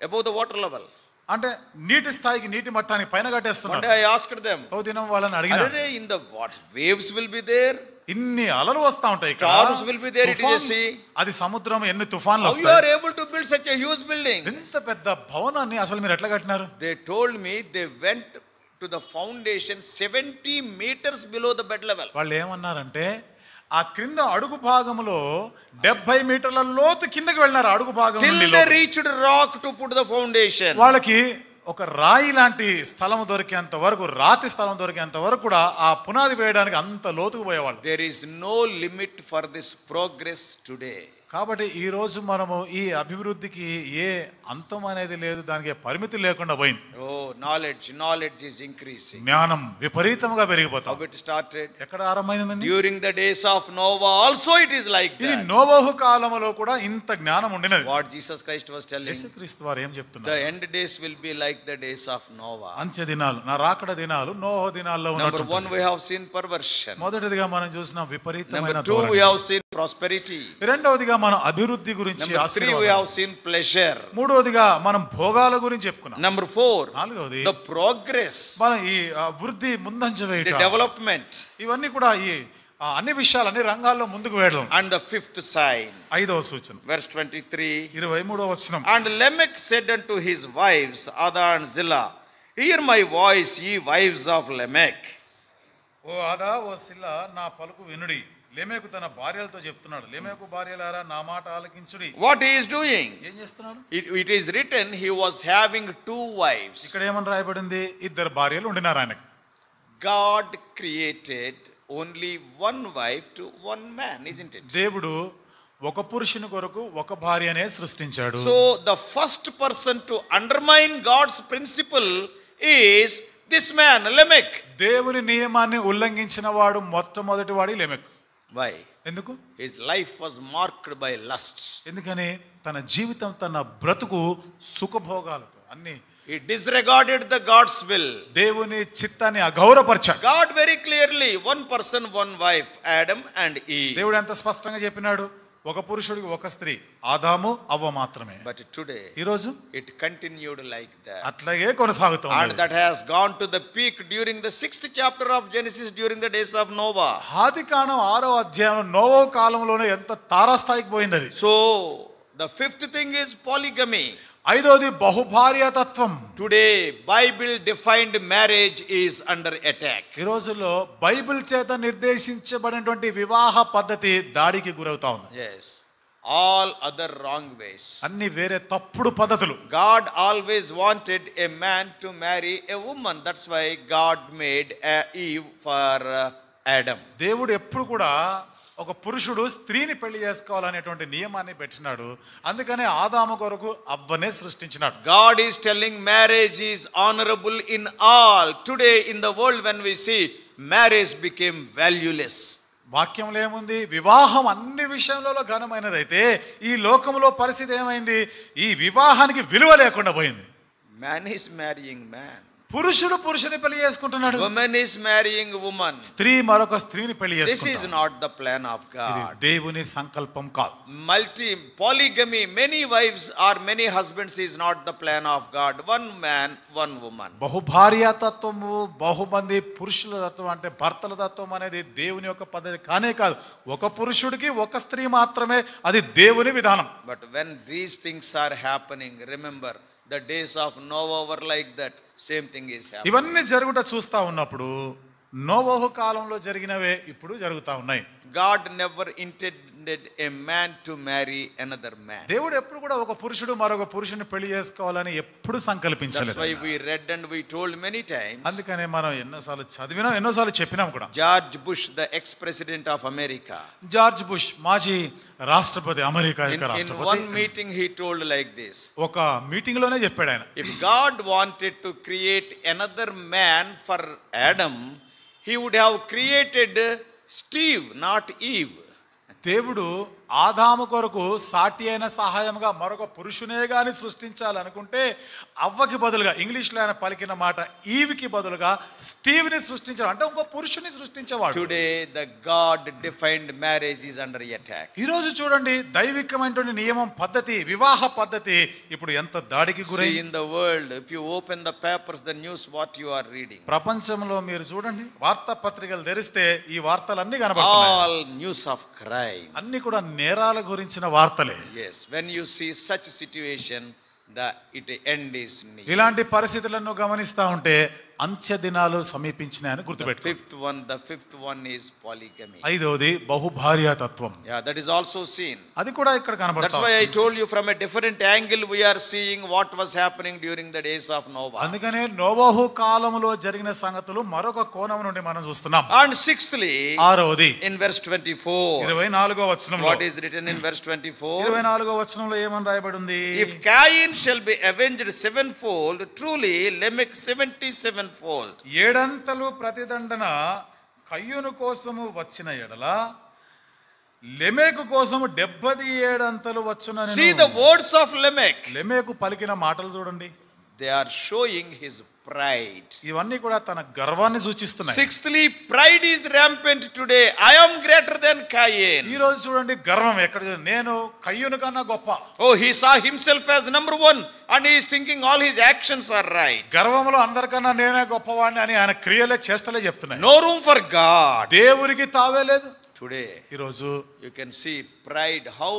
Above the water level. అంటే నీటి స్థాయికి నీటి మట్టానికి పైన One కట్టేస్తున్నారు. day I asked them, ఓ దినం వాళ్ళని అడిగినా "Arre, in the what waves will be there? ఇన్ని అలలు వస్తా ఉంటాయి ఇక్కడ. Storms will be there, it is a తుఫాన్, sea. అది సముద్రం ఎన్ని తుఫాన్లు How you వస్తాయి. are able to build such a huge building?" ఇంత పెద్ద భవనాన్ని అసలు మీరు ఎట్లా కట్టినారు? They told me they went to the foundation 70 meters below the bed level. వాళ్ళు ఏమన్నారంటే ఆ క్రింద అడుగు భాగంలో 70 మీటర్ల లోతు కిందకి వెళ్ళినారు. అడుగు భాగం Till నుండి they లోపలికి. reached rock to put the foundation. వాళ్ళకి ఒక రాయి లాంటి స్థలం దొరికేంత వరకు, రాతి స్థలం దొరికేంత వరకు కూడా ఆ పునాది వేయడానికి అంత లోతుకు పోయేవాళ్ళు. There is no limit for this progress today. కాబట్టి ఈ రోజు మనము ఈ అభివృద్ధికి ఏ అంతం అనేది లేదు, దానికి ఏ పరిమితి లేకుండా పోయింది. Oh, knowledge is increasing. జ్ఞానం విపరీతంగా పెరిగిపోతాం. How it started? ఎక్కడ ఆరంభమైందండి? During the days of Noah also it is like ఇది that. నోవహు కాలములో కూడా ఇంత జ్ఞానం ఉండినది. What Jesus Christ was telling, యేసుక్రీస్తు వారు ఏం చెప్తున్నారు? the end days will be like the days of Noah. అంత్య దినాలు, నా రాకడ దినాలు నోవహు దినాల్లో Number ఉన్నట్టు. 1 we have seen perversion. మొదటిదిగా మనం చూసిన విపరీతమైన Number 2 we have seen prosperity. రెండవదిగా మనం అభివృద్ధి గురించి, Number 3 we have seen pleasure. మూడవదిగా మనం భోగాల గురించి చెప్పుకున్నాం. Number 4 నాలుగవది the progress, మనం ఈ వృద్ధి ముందంజ the వేయటం, development. ఇవన్నీ కూడా ఈ అన్ని విషయాలు అన్ని రంగాల్లో ముందుకు వేయడం. And the fifth sign, ఐదవ సూచన verse 23, 23వ వచనం. and Lamech said unto his wives Ada and Zillah, hear my voice, ye wives of Lamech. ఓ ఆదా ఓ సిల్లా నా పలుకు వినుడి. లెమెకు తన భార్యలతో చెప్తున్నాడు, లెమెకు భార్యలారా నా మాట ఆలకించుడి. What he is doing? ఏం చేస్తున్నాడు? It is written he was having 2 wives. ఇక్కడ ఏమని రాయబడింది? ఇద్దరు భార్యలు ఉండినారు ఆయనకు. God created only one wife to one man, isn't it? దేవుడు ఒక పురుషుని కొరకు ఒక భార్యనే సృష్టించాడు. So the first person to undermine God's principle is this man Lamech. దేవుని నియమాన్ని ఉల్లంఘించిన వాడు మొట్టమొదటి వాడి లెమెకు. Why? ఎందుకు? His life was marked by lust. ఎందుకని? తన జీవితం, తన బ్రతుకు సుఖభోగాలతో అన్ని. He disregarded the God's will. దేవుని చిత్తాన్ని అగౌరవపరిచాడు. God very clearly, one person, one wife, Adam and Eve. దేవుడు ఎంత స్పష్టంగా చెప్పినాడు, ఒక పురుషుడికి ఒక స్త్రీ, ఆదాము అవ్వ మాత్రమే. But today ఈ రోజు it continued like that. అట్లాగే కొనసాగుతుంది. And that has gone to the peak during the 6th chapter of Genesis, during the days of Noah. ఆదికాండం 6వ అధ్యాయం నోవహు కాలంలోనే ఎంత తారాస్థాయికి పోయింది అది. So the 5th thing is polygamy. ఐదవది బహుభార్యాతత్వం. Today Bible defined marriage is under attack. ఈ రోజుల్లో బైబిల్ చేత నిర్దేశించబడినటువంటి వివాహ పద్ధతి దాడికి గురవుతా ఉంది. Yes. All other wrong ways. అన్ని వేరే తప్పుడు పద్ధతులు. God always wanted a man to marry a woman. That's why God made Eve for Adam. దేవుడు ఎప్పుడు కూడా ఒక పురుషుడు స్త్రీని పెళ్లి చేసుకోవాలనేటువంటి నియమాన్ని పెట్టినాడు. అందుకనే ఆదాము కొరకు అవ్వనే సృష్టించినాడు. God is telling marriage is honorable in all. Today in the world when we see marriage became valueless. వాక్యంలో ఏముంది? వివాహం అన్ని విషయంలో ఘనమైనదైతే ఈ లోకంలో పరిస్థితి ఏమైంది? ఈ వివాహానికి విలువ లేకుండా పోయింది. Man is marrying man. పురుషుడు పురుషుని పెళ్లి చేసుకుంటున్నాడు. Woman is marrying woman. స్త్రీ మరొక స్త్రీని పెళ్లి This is చేసుకుంటాడు. not the plan of ఇది God. దేవుని సంకల్పం కాదు. Polygamy, many wives or many husbands is not the plan of God. One man, one woman. బహుభార్యాతత్వము, బహుమంది పురుషుల తత్వం అంటే భర్తల తత్వం అనేది దేవుని యొక్క పద్ధతి కానే కాదు. ఒక పురుషుడికి ఒక స్త్రీ మాత్రమే, అది దేవుని విధానం. But when these things are happening, remember the days of Noah were like that. Same thing is happening. ఇవన్నీ జరుగుట చూస్తా ఉన్నప్పుడు నోవహు కాలంలో జరిగినవే ఇప్పుడు జరుగుతా ఉన్నాయి. God a man to marry another man. దేవుడు ఎప్పుడు కూడా ఒక పురుషుడు మరొక పురుషుని పెళ్లి చేసుకోవాలని ఎప్పుడు That's సంకల్పించలేదు. why we read and we told many times. అందుకనే మనం ఎన్నోసార్లు చదివినాం, ఎన్నోసార్లు చెప్పినాం కూడా. George Bush, the ex-president of America, George bush మాజీ రాష్ట్రపతి, అమెరికా యొక్క in one రాష్ట్రపతి, meeting he told like this: ఒక మీటింగ్ లోనే చెప్పాడు ఆయన, if God wanted to create another man for Adam, he would have created Steve, not Eve. దేవుడు ఆదాము కొరకు సాటి అయిన సహాయంగా మరొక పురుషునే గాని సృష్టించాలనుకుంటే అవ్వకి బదులుగా, ఇంగ్లీష్లో ఆయన పలికిన మాట ఈవ్కి బదులుగా స్టీవ్ ని సృష్టించాడు. అంటే ఇంకో పురుషుని సృష్టించేవాడు. Today the God defined marriage is under attack. ఈ రోజు చూడండి, దైవికమైనటువంటి నియమం, పద్ధతి, వివాహ పద్ధతి ఇప్పుడు ఎంత దాడికి See గురైంది. in the world, if you open the papers, the news, what you are reading, ప్రపంచంలో మీరు చూడండి, వార్తాపత్రికలు తెరిస్తే ఈ వార్తలన్నీ కనబడుతున్నాయి. all news of crime. అన్ని కూడా నేరాల గురించిన వార్తలే. Yes, when you see such situation, the end is near. ఇలాంటి పరిస్థితులను గమనిస్తా ఉంటే అంత్య దినాలు సమీపించినాయని గుర్తుపెట్టు. The fifth one is polygamy. ఐదవది బహుభార్యాతత్వం. Yeah, that is also seen. అది కూడా ఇక్కడ That's కనబడుతుంది. why I told you from a different angle we are seeing what was happening during the days of Noah. అందుకనే నోవహు కాలంలో జరిగిన సంగతులు మరొక కోణం నుండి మనం చూస్తున్నాం. And sixthly, ఆరవది in verse 24, 24వ వచనంలో, what is written in verse 24? 24వ వచనంలో ఏమని రాయబడి ఉంది? If Cain shall be avenged sevenfold, truly Lamech 77fold. ఏడంతలు ప్రతిదండన కయ్యూను కోసము వచ్చిన ఎడల లెమెకు కోసము 77 వచ్చునని. See the words of Lamech. లెమెకు పలికిన మాటలు చూడండి. They are showing his pride. ఇవన్నీ కూడా తన గర్వాన్ని సూచిస్తున్నాయి. Sixthly, pride is rampant today. I am greater than Cain. ఈ రోజు చూడండి, గర్వం ఎక్కడ, నేను కయ్యూను కన్నా గొప్ప. Oh, he saw himself as number one and he is thinking all his actions are right. గర్వంలో అందరికన్నా నేనే గొప్పవాడిని అని ఆయన క్రియలే, చేష్టలే చెప్తున్నాయి. No room for God. దేవునికి తావే లేదు. Today ఈ రోజు you can see pride, how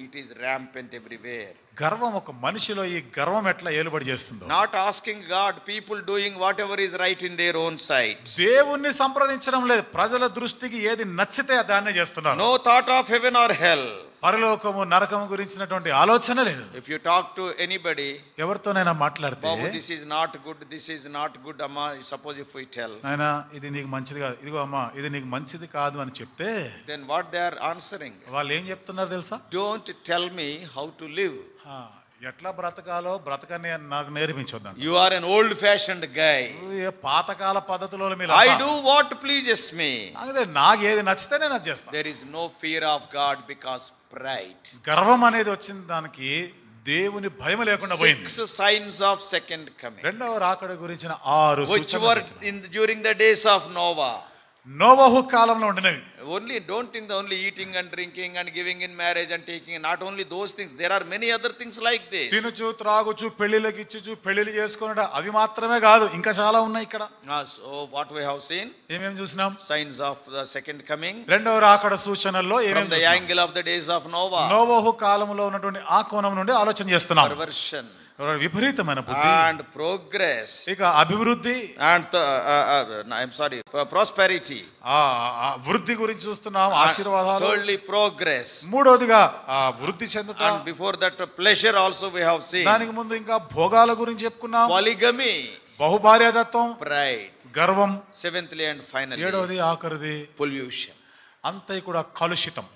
it is rampant everywhere. గర్వం, ఒక మనిషిలో ఈ గర్వం ఎట్లా ఏలుబడి చేస్తుందో. Not asking God, people doing whatever is right in their own sight. దేవుణ్ణి సంప్రదించడం లేదు. ప్రజల దృష్టికి ఏది నచ్చితే దాన్నే చేస్తున్నారు. No thought of heaven or hell. పరలోకము నరకము గురించినటువంటి ఆలోచన లేదు. If you talk to anybody, ఎవరితోనైనా మాట్లాడితే, Babu, this is not good, this is not good, amma, suppose if we tell, నాయనా ఇది నీకు మంచిది కాదు, ఇదిగో అమ్మా ఇది నీకు మంచిది కాదు అని చెప్తే, then what they are answering? వాళ్ళు ఏం చెప్తున్నారు తెలుసా? Don't tell me how to live. ఎట్లా బ్రతకాలో బ్రతకని నాకు నేర్పించొద్దు. You are an old fashioned guy. పాతకాల పద్ధతిలో I do what pleases me. నాకు ఏది నచ్చితే నేను అది చేస్తాను. There is no fear of God because pride. గర్వం అనేది వచ్చిన దానికి దేవుని భయం లేకుండా పోయింది. 6 signs of second coming, రెండవ రాకడ గురించిన 6 which were during the days of Noah. నోవహు కాలంలో ఉండినవి. Only don't think the only eating and drinking and giving in marriage and taking, not only those things, there are many other things like this. తినుచు త్రాగుచు పెళ్లిళ్ళకి ఇచ్చుచు పెళ్లిళ్ళు చేసుకున్నాడు, అవి మాత్రమే కాదు, ఇంకా చాలా ఉన్నాయి ఇక్కడ. So what we have seen, ఏమేం చూసినాం? signs of the second coming, రెండవ రాకడ సూచనల్లో ఏమేం from the చూసినాం? angle of the days of Noah. నోవహు కాలంలో ఉన్నటువంటి ఆ కోణం నుండి ఆలోచన చేస్తున్నాం. Perversion విపరీతమైన బుద్ధి and progress, ఇక అభివృద్ధి and I'm sorry, prosperity. వృద్ధి గురించి చూస్తున్నాం, ఆశీర్వాదాలు. Thirdly, progress. మూడోదిగా వృద్ధి చెందుట. And before that, pleasure also we have seen. దానికి ముందు ఇంకా భోగాల గురించి చెప్పుకున్నాం. Polygamy, బహుభార్యాతత్వం, pride. గర్వం. Seventhly and finally, ఏడవది ఆఖరిది pollution. అంతా కూడా కలుషితం.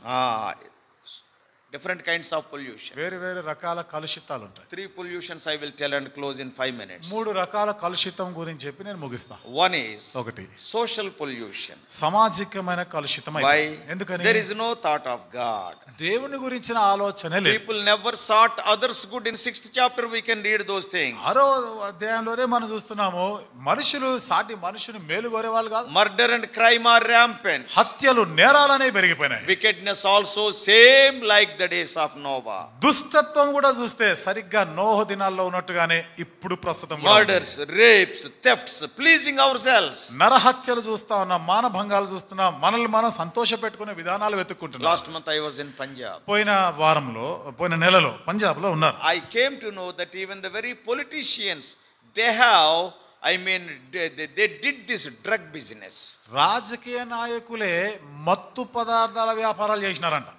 Different kinds of pollution. వేరు వేరు రకాల కలుషితాలు ఉంటాయి. 3 pollutions I will tell and close in 5 minutes. 3 రకాల కలుషితం గురించి చెప్పి నేను ముగిస్తా. One is ఒకటి social pollution. సామాజికమైన కలుషితం. Why? ఎందుకని? There is no thought of God. దేవుని గురించిన ఆలోచనే లేదు. People never sought others good. In 6th chapter we can read those things. 6వ అధ్యాయంలోనే మనం చూస్తున్నాము, మనుషులు సాటి మనుషుని మేలు కోరేవాళ్ళు కాదు. Murder and crime are rampant. హత్యలు, నేరాలనే పెరిగిపోయినాయి. Wickedness also same like the days of Noah. దుష్టత్వం కూడా చూస్తే సరిగ్గా నోహు దినాల్లో ఉన్నట్టుగానే ఇప్పుడు ప్రస్తుతం Murders, rapes, thefts, pleasing ourselves. నరహత్యలు చూస్తా ఉన్నాం, మానభంగాలు చూస్తున్నాం, మనల్ని మనం సంతోష పెట్టుకునే విధానాలు వెతుక్కుంటున్నాం. Last month I was in Punjab. పోయిన నెలలో పంజాబ్ లో ఉన్నారు. I came to know that even the very politicians, they have, they did this drug business. రాజకీయ నాయకులే మత్తు పదార్థాల వ్యాపారాలు చేసినారంట.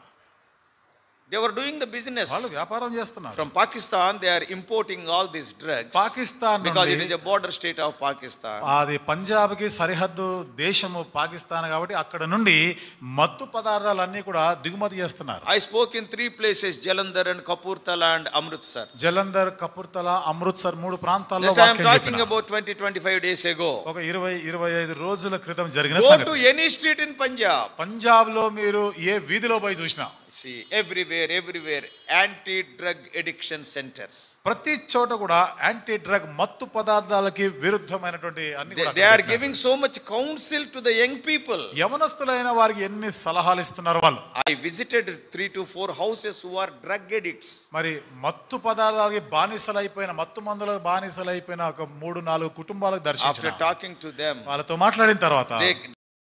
They were doing the business. వాళ్ళు వ్యాపారం చేస్తున్నారు. From Pakistan, they are importing all these drugs. Pakistan Because it నుండి, is a border state of Pakistan. అది పంజాబ్కి సరిహద్దు దేశము పాకిస్తాన్ కాబట్టి అక్కడ నుండి మత్తు పదార్థాలన్నీ కూడా దిగుమతి చేస్తున్నారు. I spoke in 3 places, Jalandhar and Kapurthala and Amritsar. Jalandhar, Kapurthala, Amritsar 3 ప్రాంతాల్లో That I am వాక్యం talking చెప్పిన. about 20-25 days ago. ఒక 20-25 రోజుల క్రితం జరిగిన Go to సంగతి. any street in Punjab. Punjab లో మీరు ఏ వీధిలో పోయి చూసినా See, everywhere, anti-drug addiction centers. ప్రతి చోట కూడా యాంటీ డ్రగ్ మత్తు పదార్థాలకి విరుద్ధమైనటువంటి అన్ని కూడా They are giving so much counsel to the young people. యవనస్తులైన వారికి ఎన్ని సలహాలు ఇస్తున్నారు వాళ్ళు. I visited 3 to 4 houses who are drug addicts. మరి మత్తు పదార్థాలకి బానిసలైపోయిన, మత్తు మందులకు బానిసలైపోయిన ఒక 3-4 కుటుంబాలకు After దర్శించాను. talking to them, వాళ్ళతో మాట్లాడిన తర్వాత they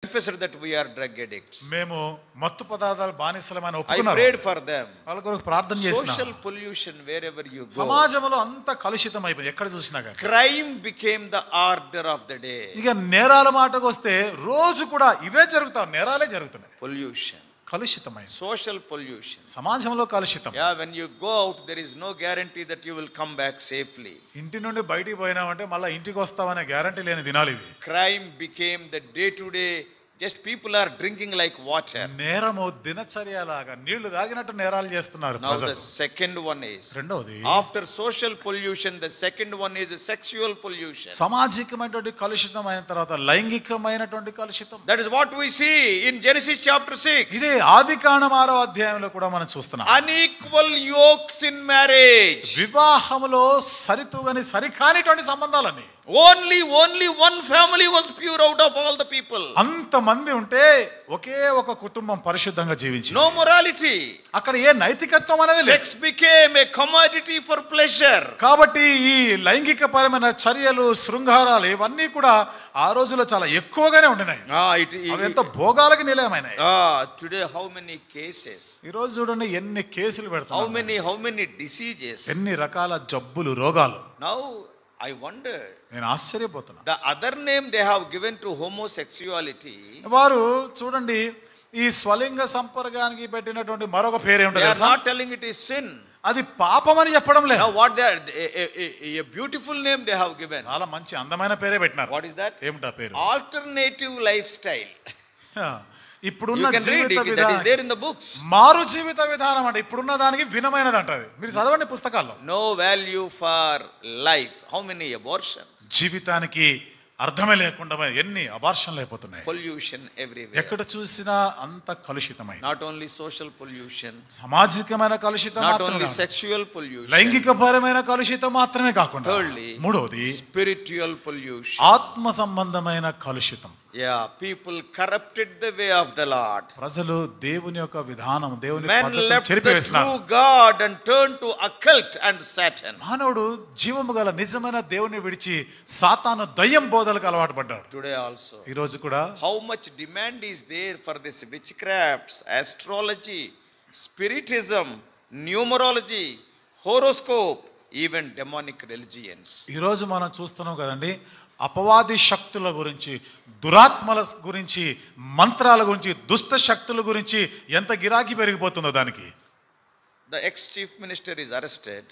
confessed that we are drug addicts. మేము మత్తు పదార్థాలు బానిసలమని I ఒప్పుకున్నారు. prayed for them. వాళ్ళ కొరకు ప్రార్థన చేసిన. Social pollution wherever you go. సమాజంలో అంత కలుషితం అయిపోయింది ఎక్కడ చూసినా కానీ. Crime became the order of the day. ఇక నేరాల మాటకు వస్తే రోజు కూడా ఇవే జరుగుతాయి, నేరాలే జరుగుతున్నాయి. Pollution. కలుషితమైంది Social pollution. సమాజంలో కలుషితం. Yeah, when you go out, there is no guarantee that you will come back safely. ఇంటి నుండి బయటికి పోయినామంటే మళ్ళీ ఇంటికి వస్తామనే గ్యారంటీ లేని దినాలు ఇవి. Crime became the day-to-day. Just people are drinking like water. నేరము దినచర్యలాగా నీళ్లు తాగినట్టు నేరాలు చేస్తున్నారు Now the ప్రజలు. second one is, రెండవది, after social pollution, the second one is sexual pollution. సామాజికమైనటువంటి కలుషితం అయిన తర్వాత లైంగికమైనటువంటి కలుషితం. That is what we see in Genesis chapter 6. ఇదే ఆదికాండం 6వ అధ్యాయంలో కూడా మనం చూస్తున్నాం. Unequal yokes in marriage. వివాహములో సరితూగని సరికానిటువంటి సంబంధాలని. Only one family was pure out of all the people. అంతమంది ఉంటే ఒకే ఒక కుటుంబం పరిశుద్ధంగా జీవించింది. No morality. అక్కడ ఏ నైతికత్వం అనేది లేదు. Sex became a commodity for pleasure. కాబట్టి ఈ లైంగిక పరమైన చర్యలు, శృంగారాలు ఇవన్నీ కూడా ఆ రోజుల్లో చాలా ఎక్కువగానే ఉండినాయి. అవి ఎంతో భోగాలకు నిలయమైనాయి. Today how many cases? ఈ రోజు చూడండి ఎన్ని కేసులు పెడతారు, How many diseases? ఎన్ని రకాల జబ్బులు, రోగాలు. Now I wonder, నేను ఆశ్చర్యపోతున్నా. the other name they have given to homosexuality, వారు చూడండి ఈ స్వలింగ సంపర్కానికి పెట్టినటువంటి మరొక పేరు they ఏమిటో are తెలుసా? not telling it is sin. అది పాపమని చెప్పడం లేదు. Now what they are, a beautiful name they have given. చాలా మంచి అందమైన పేరే పెట్టినారు. What is that? ఏమిటా పేరు? Alternative lifestyle. ఇప్పుడున్న You can read Jeevitha it, that is విధానం, there in the books. మారు జీవిత విధానం అంటే ఇప్పుడున్న దానికి భిన్నమైనది అంటది. మీరు చదవండి పుస్తకాల్లో. No value for life. How many abortions? జీవితానికి అర్థమే లేకుండా ఎన్ని అబార్షన్లు అయిపోతున్నాయి. Pollution everywhere. ఎక్కడ చూసినా అంత కలుషితమైంది. Not only social pollution, సామాజికమైన కలుషితం not మాత్రమే only కాదు, sexual pollution, లైంగికపరమైన కలుషితం మాత్రమే కాకుండా, thirdly, మూడవది spiritual pollution. ఆత్మ సంబంధమైన కలుషితం. Yeah, people corrupted the way of the Lord. ప్రజలు దేవుని యొక్క విధానం, దేవుని Men పద్ధతిని left the చెరిపివేసినారు. true God and turned to occult and Satan. మానవుడు జీవము గల నిజమైన దేవుని విడిచి సాతాను దయ్యం బోధలకు అలవాటు పడ్డాడు. Today also, ఈ రోజు కూడా how much demand is there for this witchcrafts, astrology, spiritism, numerology, horoscope, even demonic religions. ఈ రోజు మనం చూస్తున్నాం కదండి, అపవాది శక్తుల గురించి, దురాత్మల గురించి, మంత్రాల గురించి, దుష్ట శక్తుల గురించి ఎంత గిరాకీ పెరిగిపోతుందో దానికి. The ex-chief minister is arrested.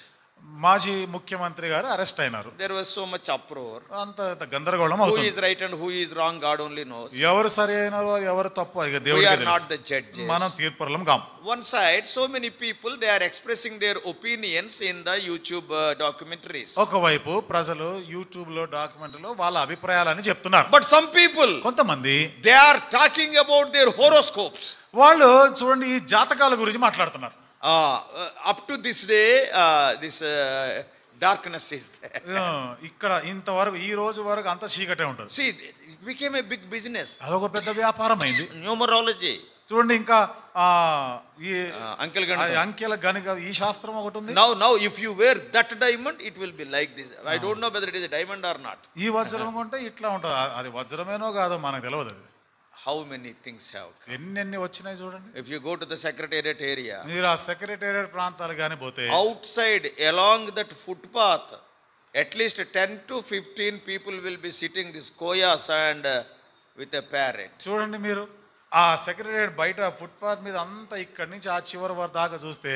మాజీ ముఖ్యమంత్రి గారు అరెస్ట్ అయినారు. There was so much uproar. అంత గందరగోళం Who అవుతుంది. is right and who is wrong, God only knows. ఎవరు సరి అయినారో ఎవరు తప్పు ఇక We దేవుడికే are not తెలుసు. the judges. మనం తీర్పరులం కాం. One side, so many people, they are expressing their opinions in the YouTube documentaries. ఒకవైపు ప్రజలు యూట్యూబ్ లో, డాక్యుమెంటరీలో వాళ్ళ అభిప్రాయాలని చెప్తున్నారు. But some people, కొంతమంది they are talking about their horoscopes. వాళ్ళు చూడండి ఈ జాతకాల గురించి మాట్లాడుతున్నారు. Up to this day, this darkness is there. ఇక్కడ ఇంతవరకు ఈ రోజు వరకు అంత చీకటే ఉంటుంది. See, it became a big business. అదొక పెద్ద వ్యాపారం అయింది. Numerology. చూడండి ఇంకా ఈ Uncle Gandhi. అంకెల గణిక ఈ శాస్త్రం ఒకటి ఉంది. Now if you wear that diamond, it will be like this. I don't know whether it is a diamond or not. ఈ వజ్రం కొంటే ఇట్లా ఉంటుంది. అది వజ్రమేనో కాదో మనకు తెలియదు. అది How many things have come? ఎన్ని వచ్చినాయి చూడండి. If you go to the secretariat area, మీరు ఆ సెక్రటేరియట్ ప్రాంతాలు కానీ పోతే outside along that footpath, at least 10 to 15 people will be sitting this koyas and with a parrot. చూడండి మీరు ఆ సెక్రటేరియట్ బయట ఫుట్పాత్ మీద అంతా ఇక్కడి నుంచి ఆ చివరి వరకు దాకా చూస్తే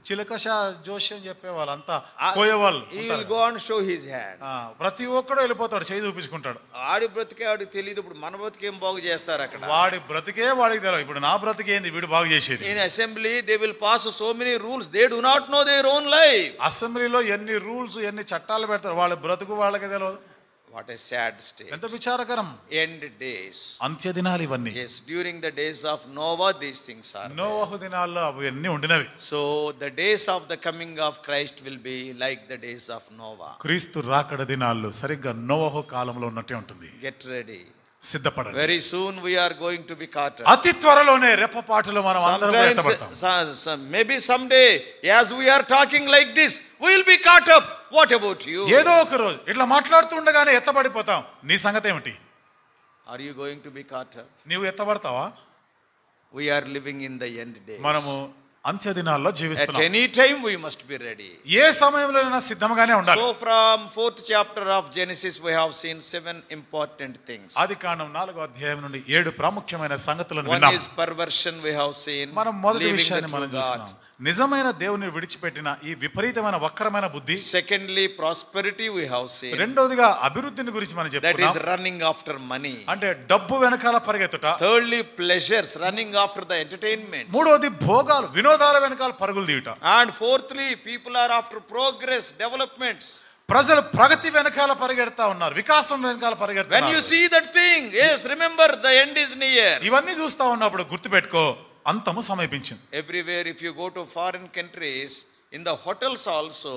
చిలకషా జోష్యం చెప్పేవాళ్ళు అంతా కోయేవాళ్ళు He will go and show his hand. ప్రతి ఒక్కడు వెళ్ళిపోతాడు, చేయి చూపించుకుంటాడు. ఆడి బ్రతికే ఆడికి తెలియదు. ఇప్పుడు మన బ్రతికేం బాగు చేస్తారు అక్కడ. వాడి బ్రతికే వాడికి తెలియదు. ఇప్పుడు నా బ్రతికేంది వీడు బాగు చేసేది. In assembly they will pass so many rules, they do not know their own life. అసెంబ్లీలో ఎన్ని రూల్స్ ఎన్ని చట్టాలు పెడతారు, వాళ్ళ బ్రతుకు వాళ్ళకే తెలియదు. What a sad state. ఎంత విచారకరం. End days. అంత్య దినాలు ఇవన్నీ. Yes, during the days of Noah these things are. నోవహు దినాల్లో అవన్నీ ఉండినవి. So the days of the coming of Christ will be like the days of Noah. క్రీస్తు రాకడ దినాల్లో సరిగ్గా నోవహు కాలంలో ఉన్నట్టే ఉంటుంది. Get ready. సిద్ధపడండి. Very soon we are going to be caught up. అతి త్వరలోనే రెప్పపాటులో మనం అందరం ఎత్తబడతాం. Maybe someday as we are talking like this we will be caught up. What about you? ఏదో ఒక రోజు ఇట్లా మాట్లాడుతూ ఉండగానే ఎత్తబడిపోతాం. నీ సంగతి ఏమిటి? Are you going to be caught up? నీవు ఎత్తబడతావా? We are living in the end days. మనము అంత్య దినాల్లో జీవిస్తున్నాం. At any time we must be ready. ఏ సమయంలోనైనా సిద్ధంగానే ఉండాలి. So from 4th chapter of Genesis we have seen 7 important things. ఆదికాండం 4వ అధ్యాయం నుండి 7 ప్రాముఖ్యమైన సంగతులను One విన్నాం. is perversion we have seen. మనం మొదటి leaving విషయాన్ని the మనం true చూస్తున్నాం. God. నిజమైన దేవుని విడిచిపెట్టిన ఈ విపరీతమైన వక్రమైన బుద్ధి. Secondly prosperity we have seen. రెండోదిగా అభివృద్ధిని గురించి మనం That చెప్పుకున్నాం. is running after money. అంటే డబ్బు వెనకాల పరిగెత్తుట. Thirdly pleasures, running after the entertainment. మూడోది భోగాలు వినోదాల వెనకాల పరుగులు తీయట. And fourthly people are after progress, developments. ప్రజలు ప్రగతి వెనకాల పరిగెడతా ఉన్నారు, వికాసం వెనకాల పరిగెడతా. When you see that thing, yes, remember the end is near. ఇవన్నీ చూస్తా ఉన్నప్పుడు గుర్తుపెట్టుకో, అంతము సమీపించింది. Everywhere if you go to foreign countries, in the hotels also,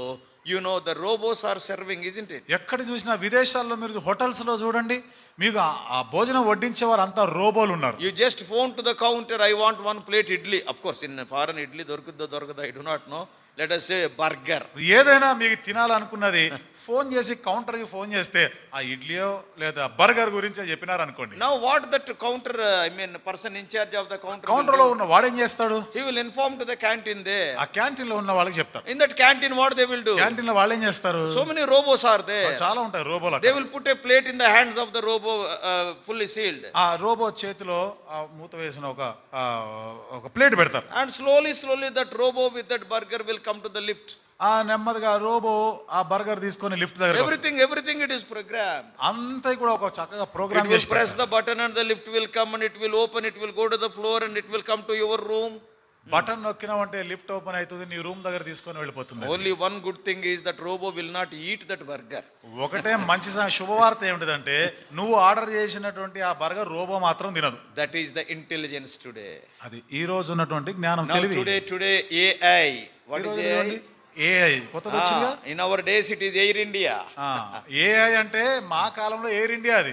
you know the robots are serving, isn't it? ఎక్కడ చూసినా విదేశాల్లో మీరు హోటల్స్ లో చూడండి, మీకు ఆ భోజనం వడ్డించే వారు అంతా రోబోలు ఉన్నారు. You just phone to the counter, I want 1 plate idli. Of course in foreign idli దొరకదా I do not know. Let us say burger. ఏదైనా మీకు తినాలనుకున్నది ఫోన్ చేసి కౌంటర్ కి ఫోన్ చేస్తే ఆ ఇడ్లీయో లేదా బర్గర్ గురించి చెప్పినారు అనుకోండి. Now what that counter person in charge of the counter counter లో ఉన్న వాడు ఏం చేస్తాడు? He will inform to the canteen there. ఆ క్యాంటీన్ లో ఉన్న వాళ్ళకి చెప్తాడు. In that canteen what they will do? Canteen లో వాళ్ళు ఏం చేస్తారు? So many robots are there. చాలా ఉంటాయి రోబోలు. They will put a plate in the hands of the robo, fully sealed. ఆ రోబో చేతిలో మూత వేసిన ఒక ప్లేట్ పెడతారు. And slowly that robo with that burger will come to the lift. ఆ నెమ్మదిగా రోబో ఆ బర్గర్ తీసుకొని లిఫ్ట్ దగ్గర everything it is programmed. అంతా కూడా ఒక చక్కగా ప్రోగ్రామ్ చేసి press the button and the lift will come and it will open, it will go to the floor and it will come to your room. Button నొక్కినావంటే lift open అవుతుంది, నీ room దగ్గర తీసుకొని వెళ్ళిపోతుంది. Only one good thing is that robo will not eat that burger. ఒకటే మంచి శుభవార్త ఏమిటంటే నువ్వు ఆర్డర్ చేసినటువంటి ఆ బర్గర్ రోబో మాత్రం తినదు. That is the intelligence today. అది ఈ రోజు ఉన్నటువంటి జ్ఞానం, తెలివి. Today AI. What is AI? AI కొత్తది వచ్చిందిగా. In our days it is Air India. AI అంటే మా కాలంలో ఎయిర్ ఇండియా అది.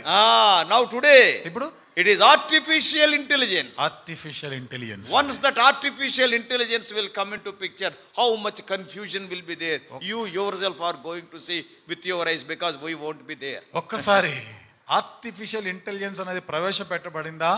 Now today ఇప్పుడు it is artificial intelligence. Artificial intelligence. Once that artificial intelligence will come into picture, how much confusion will be there. You yourself are going to see with your eyes because we won't be there. ఒక్కసారి artificial intelligence అనేది ప్రవేశపెట్టబడిందా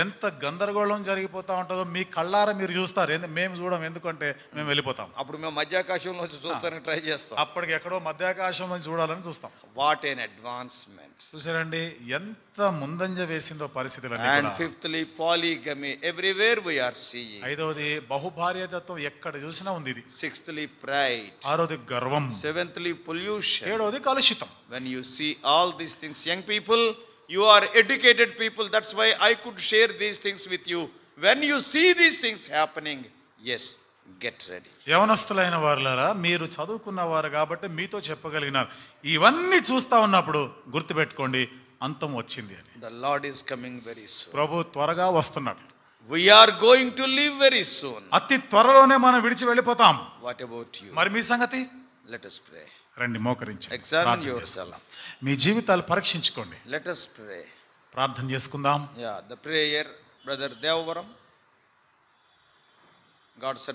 ఎంత గందరగోళం జరిగిపోతా ఉంటుందో మీ కళ్ళారా మీరు చూస్తారు. మేము చూడం, ఎందుకంటే మేము వెళ్ళిపోతాం. అప్పుడు మేము మధ్యాకాశంలో చూస్తానికి ట్రై చేస్తాం. అప్పటికి ఎక్కడో మధ్యాకాశంలో చూడాలని చూస్తాం. What an advancement. చూసారండి ఎంత ముందంజ వేసిందో పరిస్థితులన్నీ. And fifthly polygamy, everywhere we are seeing. ఐదవది బహుభార్యాతత్వం ఎక్కడ చూసినా ఉంది ఇది. Sixthly pride. ఆరోది గర్వం. Seventhly pollution. ఏడవది కలుషితం. When you see all these things, young people, you are educated people, that's why I could share these things with you. When you see these things happening, yes, get ready. యవనస్తులైన వారులారా, మీరు చదువుకున్నవారు కాబట్టి మీతో చెప్పగలిగినారు. ఇవన్నీ చూస్తా ఉన్నప్పుడు గుర్తుపెట్టుకోండి, అంతం వచ్చింది అని. The Lord is coming very soon. ప్రభు త్వరగా వస్తున్నాడు. We are going to leave very soon. అతి త్వరలోనే మనం విడిచి వెళ్ళిపోతాం. What about you? మరి మీ సంగతి? Let us pray. రండి మోకరించి Examine yourself. మీ జీవితాలు పరీక్షించుకోండి. Let us pray. ప్రార్థన చేసుకుందాం. The prayer, Brother Devavaram, God servant.